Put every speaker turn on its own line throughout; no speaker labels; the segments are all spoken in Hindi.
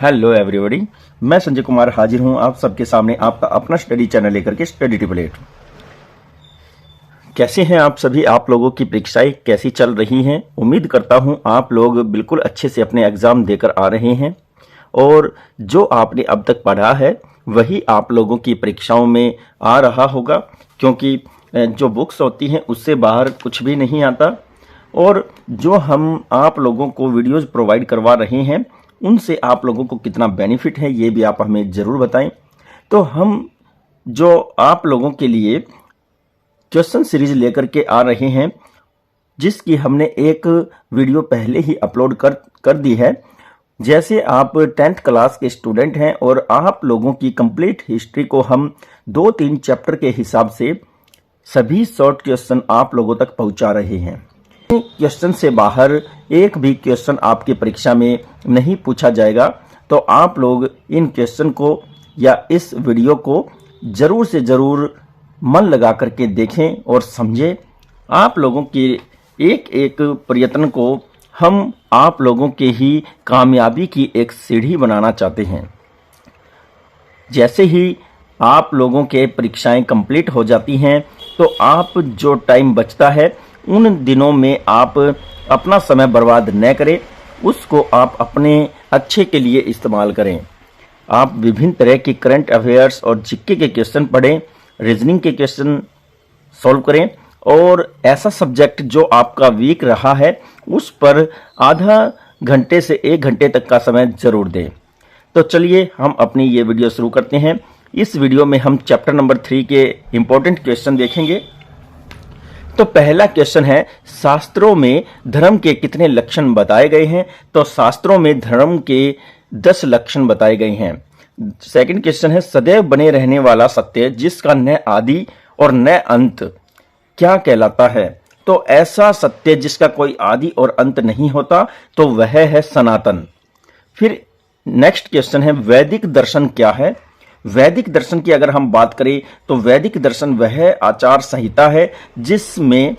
हेलो एवरीबॉडी, मैं संजय कुमार हाजिर हूं आप सबके सामने आपका अपना स्टडी चैनल लेकर के स्टडी टिपलेट। कैसे हैं आप सभी? आप लोगों की परीक्षाएं कैसी चल रही हैं? उम्मीद करता हूं आप लोग बिल्कुल अच्छे से अपने एग्जाम देकर आ रहे हैं और जो आपने अब तक पढ़ा है वही आप लोगों की परीक्षाओं में आ रहा होगा, क्योंकि जो बुक्स होती हैं उससे बाहर कुछ भी नहीं आता। और जो हम आप लोगों को वीडियोस प्रोवाइड करवा रहे हैं उनसे आप लोगों को कितना बेनिफिट है ये भी आप हमें ज़रूर बताएं। तो हम जो आप लोगों के लिए क्वेश्चन सीरीज लेकर के आ रहे हैं, जिसकी हमने एक वीडियो पहले ही अपलोड कर दी है। जैसे आप 10th क्लास के स्टूडेंट हैं और आप लोगों की कंप्लीट हिस्ट्री को हम 2-3 चैप्टर के हिसाब से सभी शॉर्ट क्वेश्चन आप लोगों तक पहुंचा रहे हैं। क्वेश्चन से बाहर एक भी क्वेश्चन आपकी परीक्षा में नहीं पूछा जाएगा, तो आप लोग इन क्वेश्चन को या इस वीडियो को जरूर से जरूर मन लगा करके देखें और समझें। आप लोगों के एक एक प्रयत्न को हम आप लोगों के ही कामयाबी की एक सीढ़ी बनाना चाहते हैं। जैसे ही आप लोगों के परीक्षाएं कंप्लीट हो जाती हैं तो आप जो टाइम बचता है उन दिनों में आप अपना समय बर्बाद न करें, उसको आप अपने अच्छे के लिए इस्तेमाल करें। आप विभिन्न तरह की करंट अफेयर्स और जीके के क्वेश्चन पढ़ें, रीजनिंग के क्वेश्चन सॉल्व करें और ऐसा सब्जेक्ट जो आपका वीक रहा है उस पर आधा घंटे से 1 घंटे तक का समय जरूर दें। तो चलिए हम अपनी ये वीडियो शुरू करते हैं। इस वीडियो में हम चैप्टर नंबर 3 के इंपॉर्टेंट क्वेश्चन देखेंगे। तो पहला क्वेश्चन है, शास्त्रों में धर्म के कितने लक्षण बताए गए हैं? तो शास्त्रों में धर्म के 10 लक्षण बताए गए हैं। सेकंड क्वेश्चन है, सदैव बने रहने वाला सत्य जिसका न आदि और न अंत क्या कहलाता है? तो ऐसा सत्य जिसका कोई आदि और अंत नहीं होता तो वह है सनातन। फिर नेक्स्ट क्वेश्चन है, वैदिक दर्शन क्या है? वैदिक दर्शन की अगर हम बात करें तो वैदिक दर्शन वह आचार संहिता है जिसमें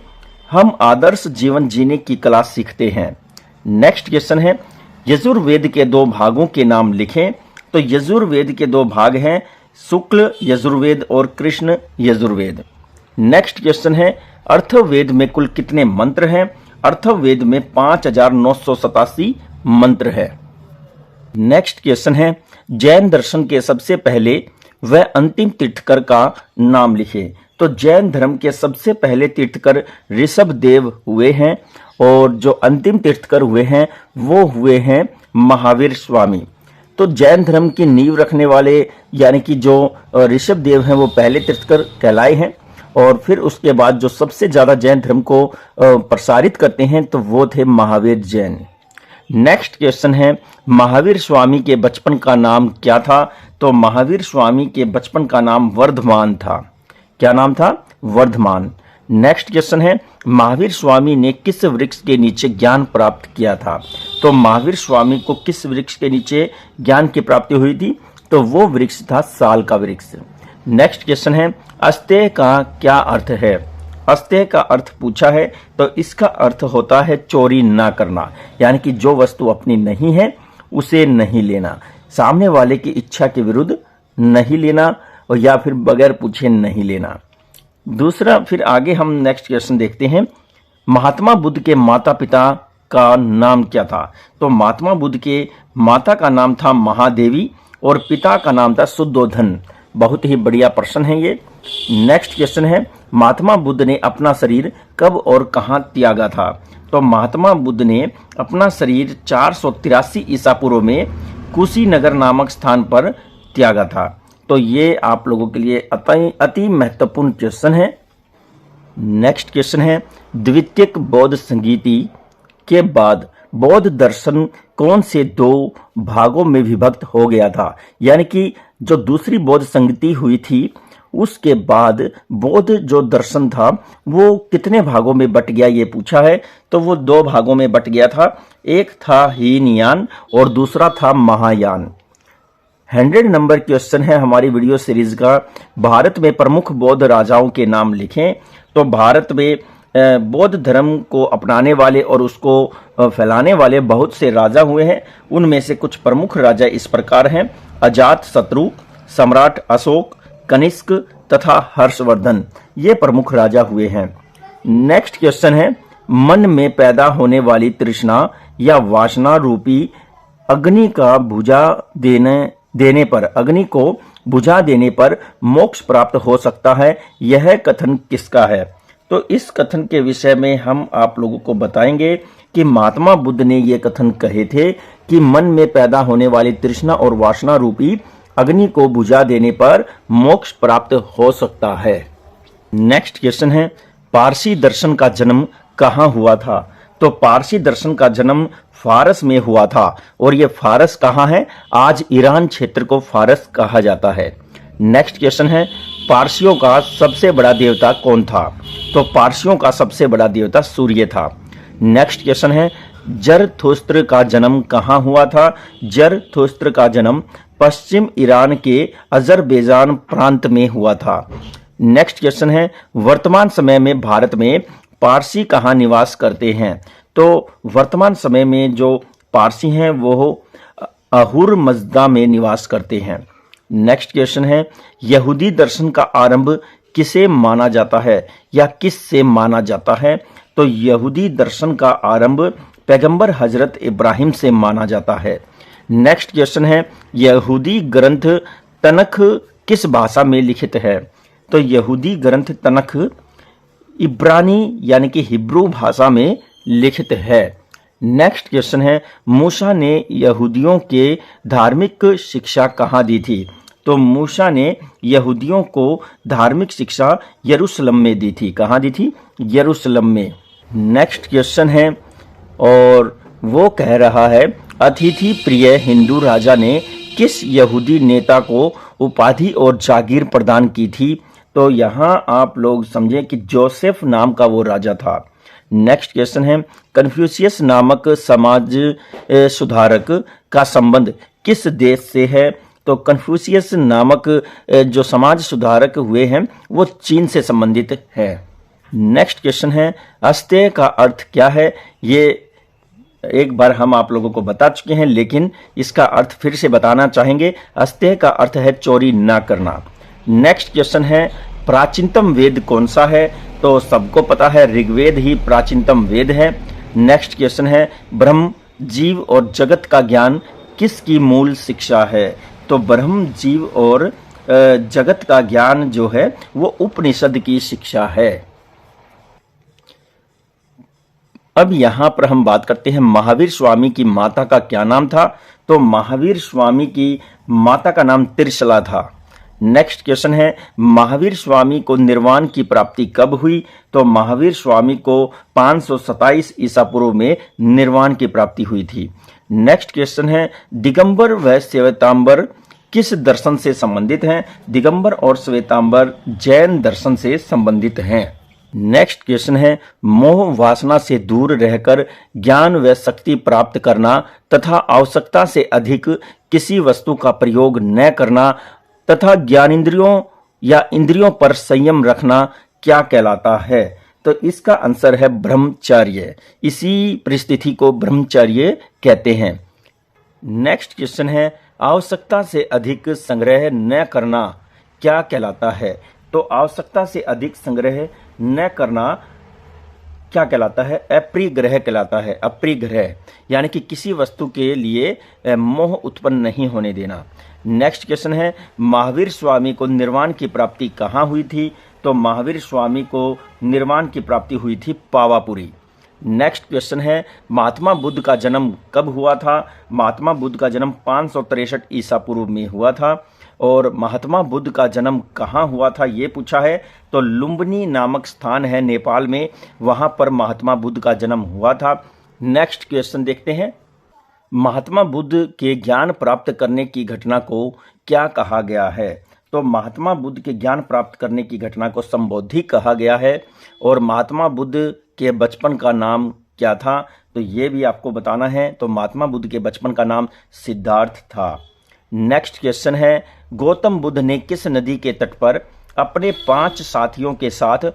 हम आदर्श जीवन जीने की कला सीखते हैं। नेक्स्ट क्वेश्चन है, यजुर्वेद के 2 भागों के नाम लिखें। तो यजुर्वेद के 2 भाग हैं, शुक्ल यजुर्वेद और कृष्ण यजुर्वेद। नेक्स्ट क्वेश्चन है, अर्थवेद में कुल कितने मंत्र हैं? अर्थवेद में 5987 मंत्र है। नेक्स्ट क्वेश्चन है, जैन दर्शन के सबसे पहले व अंतिम तीर्थकर का नाम लिखे। तो जैन धर्म के सबसे पहले तीर्थकर ऋषभ देव हुए हैं और जो अंतिम तीर्थकर हुए हैं वो हुए हैं महावीर स्वामी। तो जैन धर्म की नींव रखने वाले यानी कि जो ऋषभ देव हैं वो पहले तीर्थकर कहलाए हैं और फिर उसके बाद जो सबसे ज्यादा जैन धर्म को प्रसारित करते हैं तो वो थे महावीर जैन। नेक्स्ट क्वेश्चन है, महावीर स्वामी के बचपन का नाम क्या था? तो महावीर स्वामी के बचपन का नाम वर्धमान था। क्या नाम था? वर्धमान। नेक्स्ट क्वेश्चन है, महावीर स्वामी ने किस वृक्ष के नीचे ज्ञान प्राप्त किया था? तो महावीर स्वामी को किस वृक्ष के नीचे ज्ञान की प्राप्ति हुई थी? तो वो वृक्ष था साल का वृक्ष। नेक्स्ट क्वेश्चन है, अस्तेय का क्या अर्थ है? अस्तेय का अर्थ पूछा है तो इसका अर्थ होता है चोरी ना करना, यानी कि जो वस्तु अपनी नहीं है उसे नहीं लेना, सामने वाले की इच्छा के विरुद्ध नहीं लेना और या फिर बगैर पूछे नहीं लेना। दूसरा, फिर आगे हम नेक्स्ट क्वेश्चन देखते हैं, महात्मा बुद्ध के माता पिता का नाम क्या था? तो महात्मा बुद्ध के माता का नाम था महादेवी और पिता का नाम था शुद्धोधन। बहुत ही बढ़िया प्रश्न है ये। नेक्स्ट क्वेश्चन है, महात्मा बुद्ध ने अपना शरीर कब और कहां त्यागा था? तो महात्मा बुद्ध ने अपना शरीर 483 ईसा पूर्व में कुशीनगर नामक स्थान पर त्यागा था। तो ये आप लोगों के लिए अति महत्वपूर्ण क्वेश्चन है। नेक्स्ट क्वेश्चन है, द्वितीयक बौद्ध संगीति के बाद बौद्ध दर्शन कौन से 2 भागों में विभक्त हो गया था? यानी कि जो दूसरी बौद्ध संगति हुई थी उसके बाद बौद्ध जो दर्शन था वो कितने भागों में बट गया ये पूछा है। तो वो 2 भागों में बट गया था, एक था हीनयान और दूसरा था महायान। 100 नंबर क्वेश्चन है हमारी वीडियो सीरीज का, भारत में प्रमुख बौद्ध राजाओं के नाम लिखें। तो भारत में बौद्ध धर्म को अपनाने वाले और उसको फैलाने वाले बहुत से राजा हुए हैं। उनमें से कुछ प्रमुख राजा इस प्रकार हैं: अजात शत्रु, सम्राट अशोक, कनिष्क तथा हर्षवर्धन। ये प्रमुख राजा हुए हैं। नेक्स्ट क्वेश्चन है, मन में पैदा होने वाली तृष्णा या वासना रूपी अग्नि का अग्नि को बुझा देने पर मोक्ष प्राप्त हो सकता है, यह कथन किसका है? तो इस कथन के विषय में हम आप लोगों को बताएंगे कि महात्मा बुद्ध ने ये कथन कहे थे कि मन में पैदा होने वाली तृष्णा और वासना रूपी अग्नि को बुझा देने पर मोक्ष प्राप्त हो सकता है। नेक्स्ट क्वेश्चन है, पारसी दर्शन का जन्म कहाँ हुआ था? तो पारसी दर्शन का जन्म फारस में हुआ था, और ये फारस कहाँ है? आज ईरान क्षेत्र को फारस कहा जाता है। नेक्स्ट क्वेश्चन है, पारसियों का सबसे बड़ा देवता कौन था? तो पारसियों का सबसे बड़ा देवता सूर्य था। नेक्स्ट क्वेश्चन है, जरथुस्त्र का जन्म कहाँ हुआ था? जरथुस्त्र का जन्म पश्चिम ईरान के अजरबैजान प्रांत में हुआ था। नेक्स्ट क्वेश्चन है, वर्तमान समय में भारत में पारसी कहाँ निवास करते हैं? तो वर्तमान समय में जो पारसी हैं वो अहुर मजदा में निवास करते हैं। नेक्स्ट क्वेश्चन है, यहूदी दर्शन का आरंभ किसे माना जाता है या किस से माना जाता है? तो यहूदी दर्शन का आरंभ पैगंबर हजरत इब्राहिम से माना जाता है। नेक्स्ट क्वेश्चन है, यहूदी ग्रंथ तनख किस भाषा में लिखित है? तो यहूदी ग्रंथ तनख इब्रानी यानी कि हिब्रू भाषा में लिखित है। नेक्स्ट क्वेश्चन है, मूसा ने यहूदियों के धार्मिक शिक्षा कहाँ दी थी? तो मूसा ने यहूदियों को धार्मिक शिक्षा यरूशलेम में दी थी। कहाँ दी थी? यरूशलेम में। नेक्स्ट क्वेश्चन है, और वो कह रहा है, अतिथि प्रिय हिंदू राजा ने किस यहूदी नेता को उपाधि और जागीर प्रदान की थी? तो यहाँ आप लोग समझें कि जोसेफ नाम का वो राजा था। नेक्स्ट क्वेश्चन है, कन्फ्यूशियस नामक समाज सुधारक का संबंध किस देश से है? तो कन्फ्यूशियस नामक जो समाज सुधारक हुए हैं वो चीन से संबंधित है। नेक्स्ट क्वेश्चन है, अस्तेय का अर्थ क्या है? ये एक बार हम आप लोगों को बता चुके हैं, लेकिन इसका अर्थ फिर से बताना चाहेंगे। अस्तेय का अर्थ है चोरी ना करना। नेक्स्ट क्वेश्चन है, प्राचीनतम वेद कौन सा है? तो सबको पता है ऋग्वेद ही प्राचीनतम वेद है। नेक्स्ट क्वेश्चन है, ब्रह्म, जीव और जगत का ज्ञान किसकी मूल शिक्षा है? तो ब्रह्म, जीव और जगत का ज्ञान जो है वो उपनिषद की शिक्षा है। अब यहां पर हम बात करते हैं महावीर स्वामी की माता का क्या नाम था? तो महावीर स्वामी की माता का नाम त्रिशला था। नेक्स्ट क्वेश्चन है, महावीर स्वामी को निर्वाण की प्राप्ति कब हुई? तो महावीर स्वामी को 527 ईसा पूर्व में निर्वाण की प्राप्ति हुई थी। नेक्स्ट क्वेश्चन है, दिगंबर व श्वेतांबर किस दर्शन से संबंधित हैं? दिगंबर और श्वेतांबर जैन दर्शन से संबंधित हैं। नेक्स्ट क्वेश्चन है, मोह वासना से दूर रहकर ज्ञान व शक्ति प्राप्त करना तथा आवश्यकता से अधिक किसी वस्तु का प्रयोग न करना तथा ज्ञानेंद्रियों या इंद्रियों पर संयम रखना क्या कहलाता है? तो इसका आंसर है ब्रह्मचर्य। इसी परिस्थिति को ब्रह्मचर्य कहते हैं। नेक्स्ट क्वेश्चन है, आवश्यकता से अधिक संग्रह न करना क्या कहलाता है? तो आवश्यकता से अधिक संग्रह न करना क्या कहलाता है? अप्रिग्रह कहलाता है। अप्रिग्रह यानी कि किसी वस्तु के लिए मोह उत्पन्न नहीं होने देना। नेक्स्ट क्वेश्चन है, महावीर स्वामी को निर्वाण की प्राप्ति कहाँ हुई थी? तो महावीर स्वामी को निर्वाण की प्राप्ति हुई थी पावापुरी। नेक्स्ट क्वेश्चन है, महात्मा बुद्ध का जन्म कब हुआ था? महात्मा बुद्ध का जन्म 563 ईसा पूर्व में हुआ था। और महात्मा बुद्ध का जन्म कहाँ हुआ था ये पूछा है, तो लुम्बिनी नामक स्थान है नेपाल में, वहां पर महात्मा बुद्ध का जन्म हुआ था। नेक्स्ट क्वेश्चन देखते हैं, महात्मा बुद्ध के ज्ञान प्राप्त करने की घटना को क्या कहा गया है? तो महात्मा बुद्ध के ज्ञान प्राप्त करने की घटना को संबोधि कहा गया है। और महात्मा बुद्ध के बचपन का नाम क्या था? तो ये भी आपको बताना है। तो महात्मा बुद्ध के बचपन का नाम सिद्धार्थ था। नेक्स्ट क्वेश्चन है, गौतम बुद्ध ने किस नदी के तट पर अपने 5 साथियों के साथ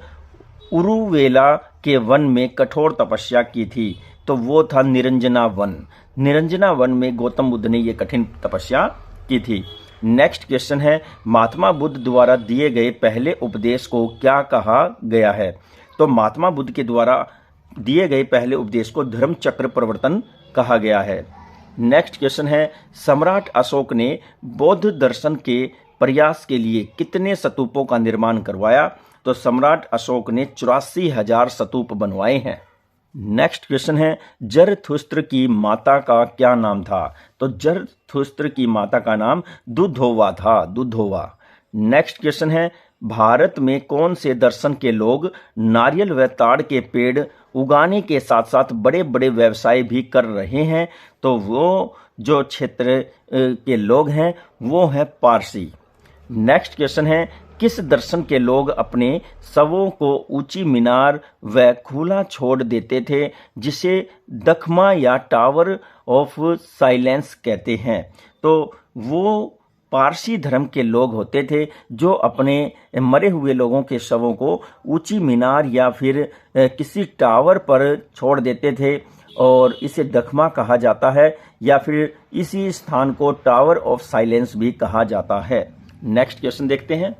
उरुवेला के वन में कठोर तपस्या की थी? तो वो था निरंजना वन। निरंजना वन में गौतम बुद्ध ने ये कठिन तपस्या की थी। नेक्स्ट क्वेश्चन है, महात्मा बुद्ध द्वारा दिए गए पहले उपदेश को क्या कहा गया है? तो महात्मा बुद्ध के द्वारा दिए गए पहले उपदेश को धर्म चक्र प्रवर्तन कहा गया है। नेक्स्ट क्वेश्चन है, सम्राट अशोक ने बौद्ध दर्शन के प्रयास के लिए कितने स्तूपों का निर्माण करवाया? तो सम्राट अशोक ने 84,000 स्तूप बनवाए हैं। नेक्स्ट क्वेश्चन है, जरथुस्त्र की माता का क्या नाम था? तो जरथुस्त्र की माता का नाम दुधोवा था, दुधोवा। नेक्स्ट क्वेश्चन है, भारत में कौन से दर्शन के लोग नारियल व ताड़ के पेड़ उगाने के साथ साथ बड़े बड़े व्यवसाय भी कर रहे हैं? तो वो जो क्षेत्र के लोग हैं वो हैं पारसी। नेक्स्ट क्वेश्चन है, किस दर्शन के लोग अपने शवों को ऊंची मीनार व खुला छोड़ देते थे, जिसे दखमा या टावर ऑफ साइलेंस कहते हैं? तो वो पारसी धर्म के लोग होते थे जो अपने मरे हुए लोगों के शवों को ऊंची मीनार या फिर किसी टावर पर छोड़ देते थे, और इसे दखमा कहा जाता है या फिर इसी स्थान को टावर ऑफ साइलेंस भी कहा जाता है। नेक्स्ट क्वेश्चन देखते हैं,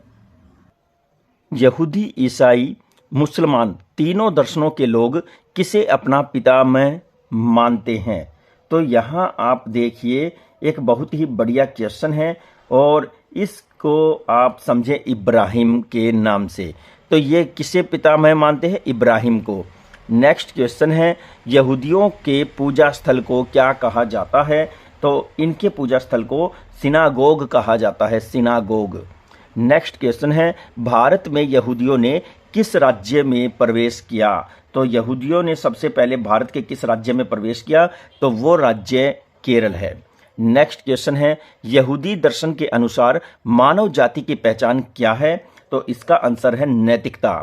यहूदी, ईसाई, मुसलमान तीनों दर्शनों के लोग किसे अपना पितामह मानते हैं? तो यहाँ आप देखिए, एक बहुत ही बढ़िया क्वेश्चन है और इसको आप समझें इब्राहिम के नाम से। तो ये किसे पितामह मानते हैं? इब्राहिम को। नेक्स्ट क्वेश्चन है, यहूदियों के पूजा स्थल को क्या कहा जाता है? तो इनके पूजा स्थल को सिनागोग कहा जाता है, सिनागोग। नेक्स्ट क्वेश्चन है, भारत में यहूदियों ने किस राज्य में प्रवेश किया? तो यहूदियों ने सबसे पहले भारत के किस राज्य में प्रवेश किया? तो वो राज्य केरल है। नेक्स्ट क्वेश्चन है, यहूदी दर्शन के अनुसार मानव जाति की पहचान क्या है? तो इसका आंसर है नैतिकता।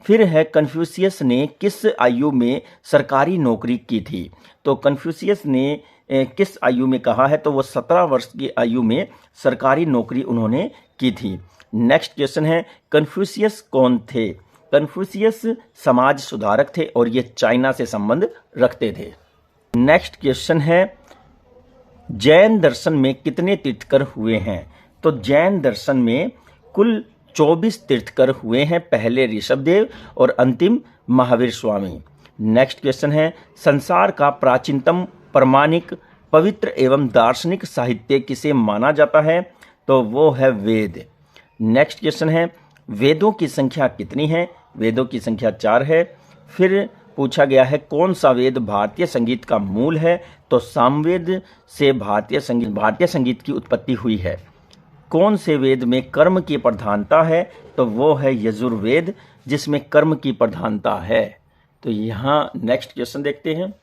फिर है, कन्फ्यूशियस ने किस आयु में सरकारी नौकरी की थी? तो कन्फ्यूशियस ने किस आयु में कहा है? तो वो 17 वर्ष की आयु में सरकारी नौकरी उन्होंने की थी। नेक्स्ट क्वेश्चन है, कन्फ्यूशियस कौन थे? कन्फ्यूशियस समाज सुधारक थे और ये चाइना से संबंध रखते थे। नेक्स्ट क्वेश्चन है, जैन दर्शन में कितने तीर्थकर हुए हैं? तो जैन दर्शन में कुल 24 तीर्थकर हुए हैं, पहले ऋषभदेव और अंतिम महावीर स्वामी। नेक्स्ट क्वेश्चन है, संसार का प्राचीनतम प्रमाणिक, पवित्र एवं दार्शनिक साहित्य किसे माना जाता है? तो वो है वेद। नेक्स्ट क्वेश्चन है, वेदों की संख्या कितनी है? वेदों की संख्या 4 है। फिर पूछा गया है, कौन सा वेद भारतीय संगीत का मूल है? तो सामवेद से भारतीय संगीत की उत्पत्ति हुई है। कौन से वेद में कर्म की प्रधानता है? तो वो है यजुर्वेद, जिसमें कर्म की प्रधानता है। तो यहाँ नेक्स्ट क्वेश्चन देखते हैं,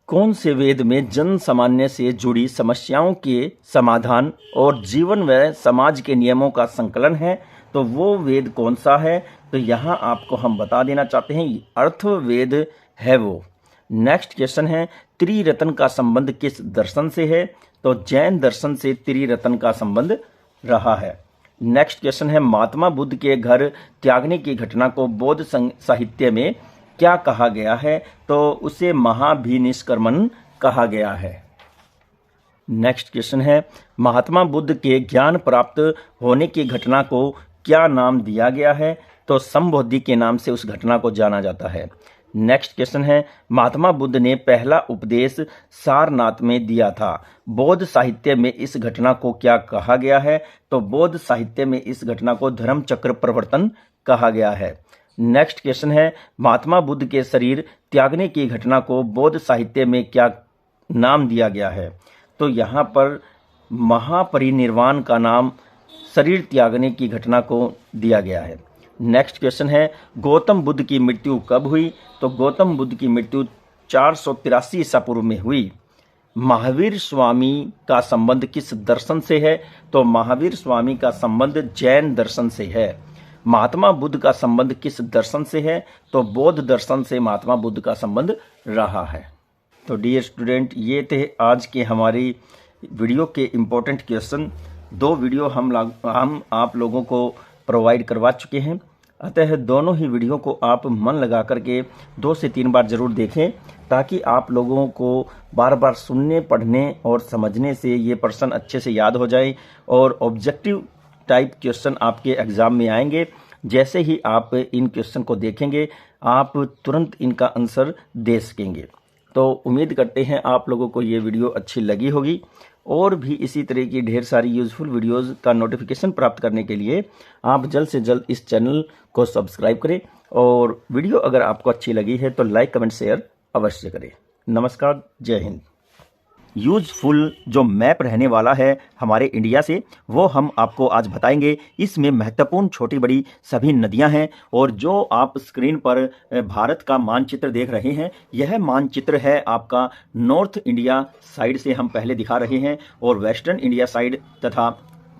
कौन से वेद में जन सामान्य से जुड़ी समस्याओं के समाधान और जीवन व समाज के नियमों का संकलन है? तो वो वेद कौन सा है? तो यहाँ आपको हम बता देना चाहते हैं, अर्थवेद है वो। नेक्स्ट क्वेश्चन है, त्रिरत्न का संबंध किस दर्शन से है? तो जैन दर्शन से त्रिरत्न का संबंध रहा है। नेक्स्ट क्वेश्चन है, महात्मा बुद्ध के घर त्यागने की घटना को बौद्ध साहित्य में क्या कहा गया है? तो उसे महाभिनिष्क्रमण कहा गया है। नेक्स्ट क्वेश्चन है, महात्मा बुद्ध के ज्ञान प्राप्त होने की घटना को क्या नाम दिया गया है? तो संबोधि के नाम से उस घटना को जाना जाता है। नेक्स्ट क्वेश्चन है, महात्मा बुद्ध ने पहला उपदेश सारनाथ में दिया था, बौद्ध साहित्य में इस घटना को क्या कहा गया है? तो बौद्ध साहित्य में इस घटना को धर्म चक्र प्रवर्तन कहा गया है। नेक्स्ट क्वेश्चन है, महात्मा बुद्ध के शरीर त्यागने की घटना को बौद्ध साहित्य में क्या नाम दिया गया है? तो यहाँ पर महापरिनिर्वाण का नाम शरीर त्यागने की घटना को दिया गया है। नेक्स्ट क्वेश्चन है, गौतम बुद्ध की मृत्यु कब हुई? तो गौतम बुद्ध की मृत्यु 483 ईसा पूर्व में हुई। महावीर स्वामी का संबंध किस दर्शन से है? तो महावीर स्वामी का संबंध जैन दर्शन से है। महात्मा बुद्ध का संबंध किस दर्शन से है? तो बौद्ध दर्शन से महात्मा बुद्ध का संबंध रहा है। तो डियर स्टूडेंट, ये थे आज के हमारी वीडियो के इम्पोर्टेंट क्वेश्चन। 2 वीडियो हम आप लोगों को प्रोवाइड करवा चुके हैं। अतः दोनों ही वीडियो को आप मन लगा करके 2 से 3 बार जरूर देखें, ताकि आप लोगों को बार बार सुनने, पढ़ने और समझने से ये प्रश्न अच्छे से याद हो जाए और ऑब्जेक्टिव टाइप क्वेश्चन आपके एग्ज़ाम में आएंगे। जैसे ही आप इन क्वेश्चन को देखेंगे, आप तुरंत इनका आंसर दे सकेंगे। तो उम्मीद करते हैं आप लोगों को ये वीडियो अच्छी लगी होगी, और भी इसी तरह की ढेर सारी यूज़फुल वीडियोज़ का नोटिफिकेशन प्राप्त करने के लिए आप जल्द से जल्द इस चैनल को सब्सक्राइब करें, और वीडियो अगर आपको अच्छी लगी है तो लाइक, कमेंट, शेयर अवश्य करें। नमस्कार, जय हिंद। यूजफुल जो मैप रहने वाला है हमारे इंडिया से, वो हम आपको आज बताएंगे। इसमें महत्वपूर्ण छोटी बड़ी सभी नदियां हैं, और जो आप स्क्रीन पर भारत का मानचित्र देख रहे हैं, यह मानचित्र है आपका नॉर्थ इंडिया साइड से हम पहले दिखा रहे हैं, और वेस्टर्न इंडिया साइड तथा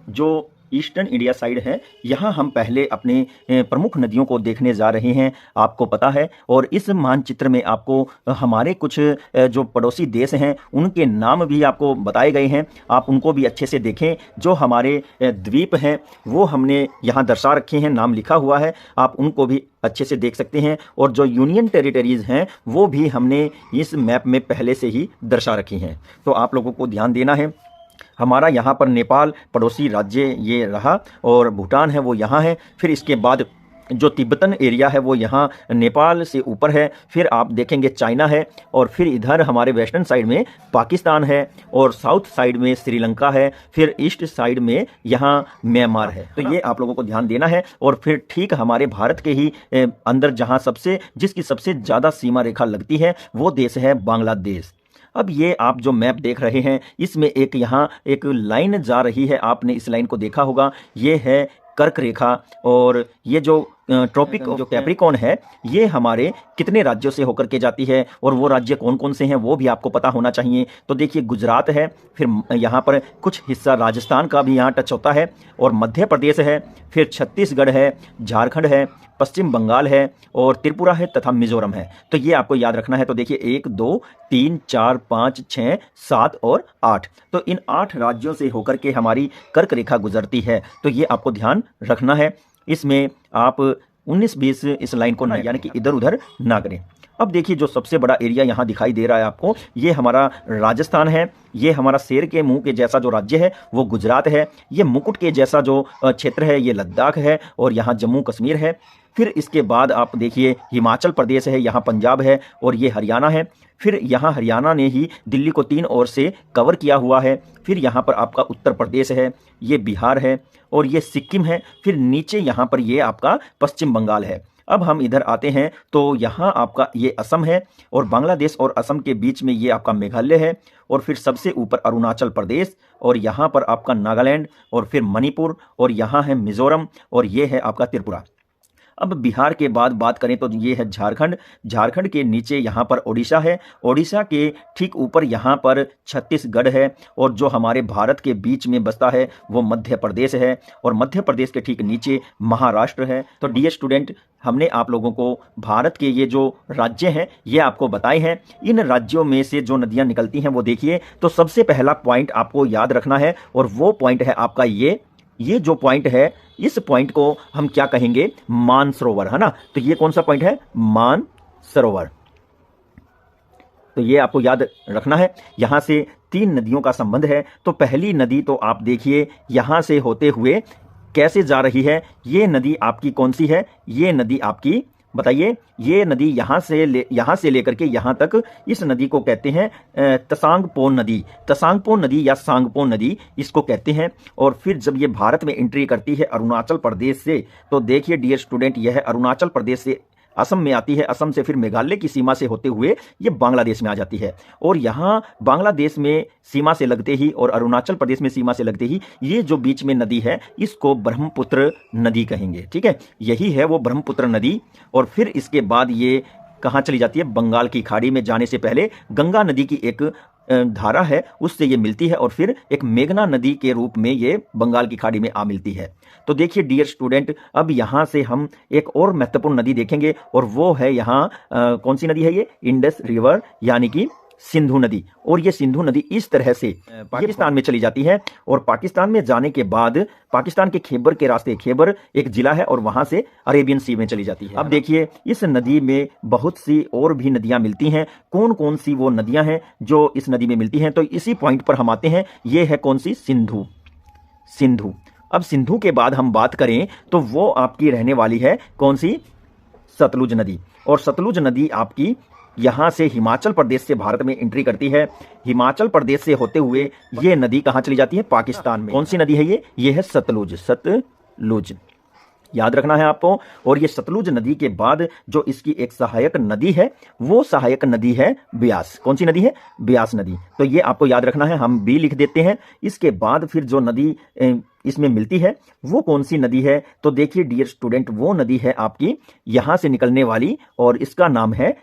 जो ईस्टर्न इंडिया साइड है, यहाँ हम पहले अपने प्रमुख नदियों को देखने जा रहे हैं, आपको पता है। और इस मानचित्र में आपको हमारे कुछ जो पड़ोसी देश हैं उनके नाम भी आपको बताए गए हैं, आप उनको भी अच्छे से देखें। जो हमारे द्वीप हैं वो हमने यहाँ दर्शा रखे हैं, नाम लिखा हुआ है, आप उनको भी अच्छे से देख सकते हैं। और जो यूनियन टेरिटरीज हैं वो भी हमने इस मैप में पहले से ही दर्शा रखी हैं। तो आप लोगों को ध्यान देना है। हमारा यहाँ पर नेपाल पड़ोसी राज्य ये रहा, और भूटान है वो यहाँ है। फिर इसके बाद जो तिब्बतन एरिया है वो यहाँ नेपाल से ऊपर है। फिर आप देखेंगे चाइना है, और फिर इधर हमारे वेस्टर्न साइड में पाकिस्तान है, और साउथ साइड में श्रीलंका है, फिर ईस्ट साइड में यहाँ म्यांमार है। तो ये आप लोगों को ध्यान देना है। और फिर ठीक हमारे भारत के ही अंदर जहाँ जिसकी सबसे ज़्यादा सीमा रेखा लगती है वो देश है बांग्लादेश। अब ये आप जो मैप देख रहे हैं, इसमें एक यहाँ एक लाइन जा रही है, आपने इस लाइन को देखा होगा, ये है कर्क रेखा। और ये जो ट्रॉपिक जो कैप्रिकॉर्न है, ये हमारे कितने राज्यों से होकर के जाती है, और वो राज्य कौन कौन से हैं वो भी आपको पता होना चाहिए। तो देखिए, गुजरात है, फिर यहाँ पर कुछ हिस्सा राजस्थान का भी यहाँ टच होता है, और मध्य प्रदेश है, फिर छत्तीसगढ़ है, झारखंड है, पश्चिम बंगाल है, और त्रिपुरा है तथा मिजोरम है। तो ये आपको याद रखना है। तो देखिए 1 2 3 4 5 6 7 और 8, तो इन 8 राज्यों से होकर के हमारी कर्क रेखा गुजरती है। तो ये आपको ध्यान रखना है। इसमें आप 19-20 इस लाइन को ना, यानी कि इधर उधर ना करें। अब देखिए, जो सबसे बड़ा एरिया यहाँ दिखाई दे रहा है आपको, ये हमारा राजस्थान है। ये हमारा शेर के मुंह के जैसा जो राज्य है वो गुजरात है। ये मुकुट के जैसा जो क्षेत्र है ये लद्दाख है, और यहाँ जम्मू कश्मीर है। फिर इसके बाद आप देखिए हिमाचल प्रदेश है, यहाँ पंजाब है, और ये हरियाणा है। फिर यहाँ हरियाणा ने ही दिल्ली को 3 ओर से कवर किया हुआ है। फिर यहाँ पर आपका उत्तर प्रदेश है, ये बिहार है, और ये सिक्किम है। फिर नीचे यहाँ पर ये आपका पश्चिम बंगाल है। अब हम इधर आते हैं तो यहाँ आपका ये असम है, और बांग्लादेश और असम के बीच में ये आपका मेघालय है, और फिर सबसे ऊपर अरुणाचल प्रदेश, और यहाँ पर आपका नागालैंड, और फिर मणिपुर, और यहाँ है मिजोरम, और ये है आपका त्रिपुरा। अब बिहार के बाद बात करें तो ये है झारखंड। झारखंड के नीचे यहाँ पर ओडिशा है, ओडिशा के ठीक ऊपर यहाँ पर छत्तीसगढ़ है, और जो हमारे भारत के बीच में बसता है वो मध्य प्रदेश है, और मध्य प्रदेश के ठीक नीचे महाराष्ट्र है। तो डियर स्टूडेंट, हमने आप लोगों को भारत के ये जो राज्य हैं ये आपको बताए हैं। इन राज्यों में से जो नदियाँ निकलती हैं वो देखिए। तो सबसे पहला पॉइंट आपको याद रखना है, और वो पॉइंट है आपका ये जो पॉइंट है, इस पॉइंट को हम क्या कहेंगे? मानसरोवर, है ना। तो ये कौन सा पॉइंट है? मानसरोवर। तो ये आपको याद रखना है। यहां से 3 नदियों का संबंध है। तो पहली नदी तो आप देखिए यहां से होते हुए कैसे जा रही है। ये नदी आपकी कौन सी है? ये नदी आपकी, बताइए, ये नदी यहाँ से लेकर के यहाँ तक, इस नदी को कहते हैं तसांगपो नदी। तसांगपो नदी या सांगपो नदी इसको कहते हैं। और फिर जब ये भारत में एंट्री करती है अरुणाचल प्रदेश से, तो देखिए डियर स्टूडेंट, यह अरुणाचल प्रदेश से असम में आती है, असम से फिर मेघालय की सीमा से होते हुए ये बांग्लादेश में आ जाती है। और यहाँ बांग्लादेश में सीमा से लगते ही और अरुणाचल प्रदेश में सीमा से लगते ही ये जो बीच में नदी है इसको ब्रह्मपुत्र नदी कहेंगे। ठीक है, यही है वो ब्रह्मपुत्र नदी। और फिर इसके बाद ये कहाँ चली जाती है? बंगाल की खाड़ी में जाने से पहले गंगा नदी की एक धारा है, उससे ये मिलती है, और फिर एक मेघना नदी के रूप में ये बंगाल की खाड़ी में आ मिलती है। तो देखिए डियर स्टूडेंट, अब यहाँ से हम एक और महत्वपूर्ण नदी देखेंगे, और वो है यहाँ कौन सी नदी है? ये इंडस रिवर, यानी कि सिंधु नदी। और ये सिंधु नदी इस तरह से पाकिस्तान में चली जाती है और पाकिस्तान में जाने के बाद पाकिस्तान के खैबर के रास्ते, खैबर एक जिला है और वहां से अरेबियन सी में चली जाती है। अब देखिए इस नदी में बहुत सी और भी नदियां मिलती हैं। कौन कौन सी वो नदियां हैं जो इस नदी में मिलती हैं, तो इसी पॉइंट पर हम आते हैं। ये है कौन सी? सिंधु। सिंधु। अब सिंधु के बाद हम बात करें तो वो आपकी रहने वाली है कौन सी? सतलुज नदी। और सतलुज नदी आपकी यहां से हिमाचल प्रदेश से भारत में एंट्री करती है। हिमाचल प्रदेश से होते हुए ये नदी कहां चली जाती है? पाकिस्तान में। कौन सी नदी है ये है सतलुज। सतलुज याद रखना है आपको। और ये सतलुज नदी के बाद जो इसकी एक सहायक नदी है वो सहायक नदी है ब्यास। कौन सी नदी है? ब्यास नदी। तो ये आपको याद रखना है, हम भी लिख देते हैं। इसके बाद फिर जो नदी इसमें मिलती है वो कौन सी नदी है? तो देखिए डियर स्टूडेंट, वो नदी है आपकी यहां से निकलने वाली और इसका नाम है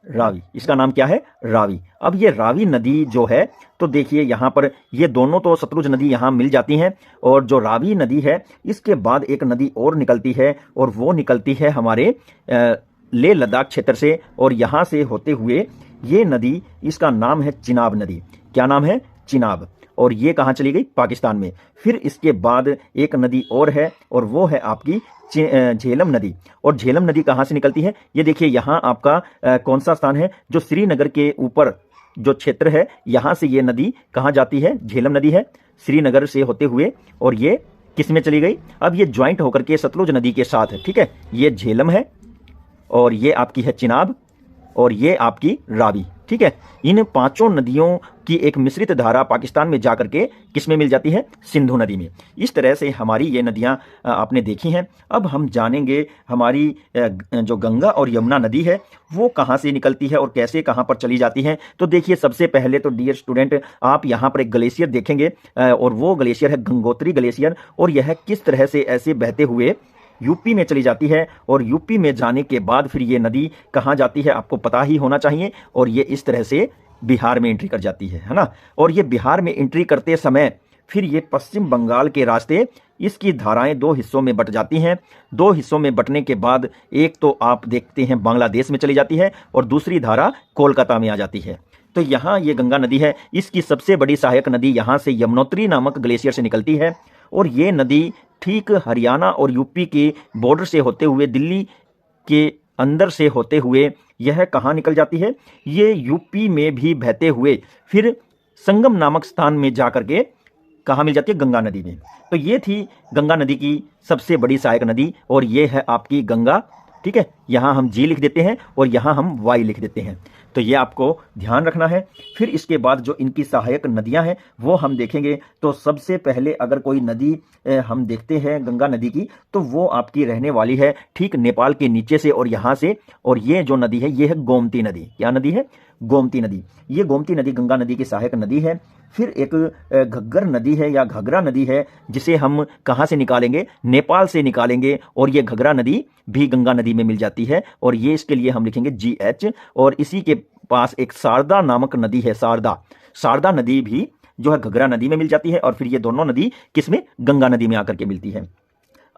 रावी। इसका नाम क्या है? रावी। अब ये रावी नदी जो है तो देखिए यहां पर ये दोनों तो सतलुज नदी यहां मिल जाती हैं और जो रावी नदी है इसके बाद एक नदी और निकलती है और वो निकलती है हमारे लेह लद्दाख क्षेत्र से और यहां से होते हुए ये नदी, इसका नाम है चिनाब नदी। क्या नाम है? चिनाब। और ये कहां चली गई? पाकिस्तान में। फिर इसके बाद एक नदी और है और वो है आपकी झेलम नदी। और झेलम नदी कहां से निकलती है? ये देखिए यहां आपका कौन सा स्थान है? जो श्रीनगर के ऊपर जो क्षेत्र है यहां से ये नदी कहां जाती है? झेलम नदी है श्रीनगर से होते हुए और ये किस में चली गई? अब ये ज्वाइंट होकर के सतलुज नदी के साथ है। ठीक है, ये झेलम है और ये आपकी है चिनाब और ये आपकी रावी। ठीक है, इन पांचों नदियों की एक मिश्रित धारा पाकिस्तान में जाकर के किस में मिल जाती है? सिंधु नदी में। इस तरह से हमारी ये नदियां आपने देखी हैं। अब हम जानेंगे हमारी जो गंगा और यमुना नदी है वो कहां से निकलती है और कैसे कहां पर चली जाती है। तो देखिए सबसे पहले तो डियर स्टूडेंट आप यहां पर एक ग्लेशियर देखेंगे और वो ग्लेशियर है गंगोत्री ग्लेशियर और यह किस तरह से ऐसे बहते हुए यूपी में चली जाती है और यूपी में जाने के बाद फिर ये नदी कहाँ जाती है आपको पता ही होना चाहिए। और ये इस तरह से बिहार में एंट्री कर जाती है ना। और ये बिहार में एंट्री करते समय फिर ये पश्चिम बंगाल के रास्ते इसकी धाराएं दो हिस्सों में बट जाती हैं। दो हिस्सों में बटने के बाद एक तो आप देखते हैं बांग्लादेश में चली जाती है और दूसरी धारा कोलकाता में आ जाती है। तो यहाँ ये गंगा नदी है, इसकी सबसे बड़ी सहायक नदी यहाँ से यमुनोत्री नामक ग्लेशियर से निकलती है और ये नदी ठीक हरियाणा और यूपी के बॉर्डर से होते हुए दिल्ली के अंदर से होते हुए यह कहाँ निकल जाती है? ये यूपी में भी बहते हुए फिर संगम नामक स्थान में जाकर के कहाँ मिल जाती है? गंगा नदी में। तो ये थी गंगा नदी की सबसे बड़ी सहायक नदी और ये है आपकी गंगा। ठीक है, यहाँ हम जी लिख देते हैं और यहाँ हम वाई लिख देते हैं। तो ये आपको ध्यान रखना है। फिर इसके बाद जो इनकी सहायक नदियां हैं वो हम देखेंगे। तो सबसे पहले अगर कोई नदी हम देखते हैं गंगा नदी की तो वो आपकी रहने वाली है ठीक नेपाल के नीचे से और यहाँ से। और ये जो नदी है ये है गोमती नदी। क्या नदी है? गोमती नदी। ये गोमती नदी गंगा नदी की सहायक नदी है। फिर एक घग्गर नदी है या घाघरा नदी है जिसे हम कहाँ से निकालेंगे? नेपाल से निकालेंगे और ये घाघरा नदी भी गंगा नदी में मिल जाती है और ये इसके लिए हम लिखेंगे GH। और इसी के पास एक शारदा नामक नदी है, शारदा नदी भी जो है घाघरा नदी में मिल जाती है और फिर ये दोनों नदी किसमें? गंगा नदी में आकर के मिलती है।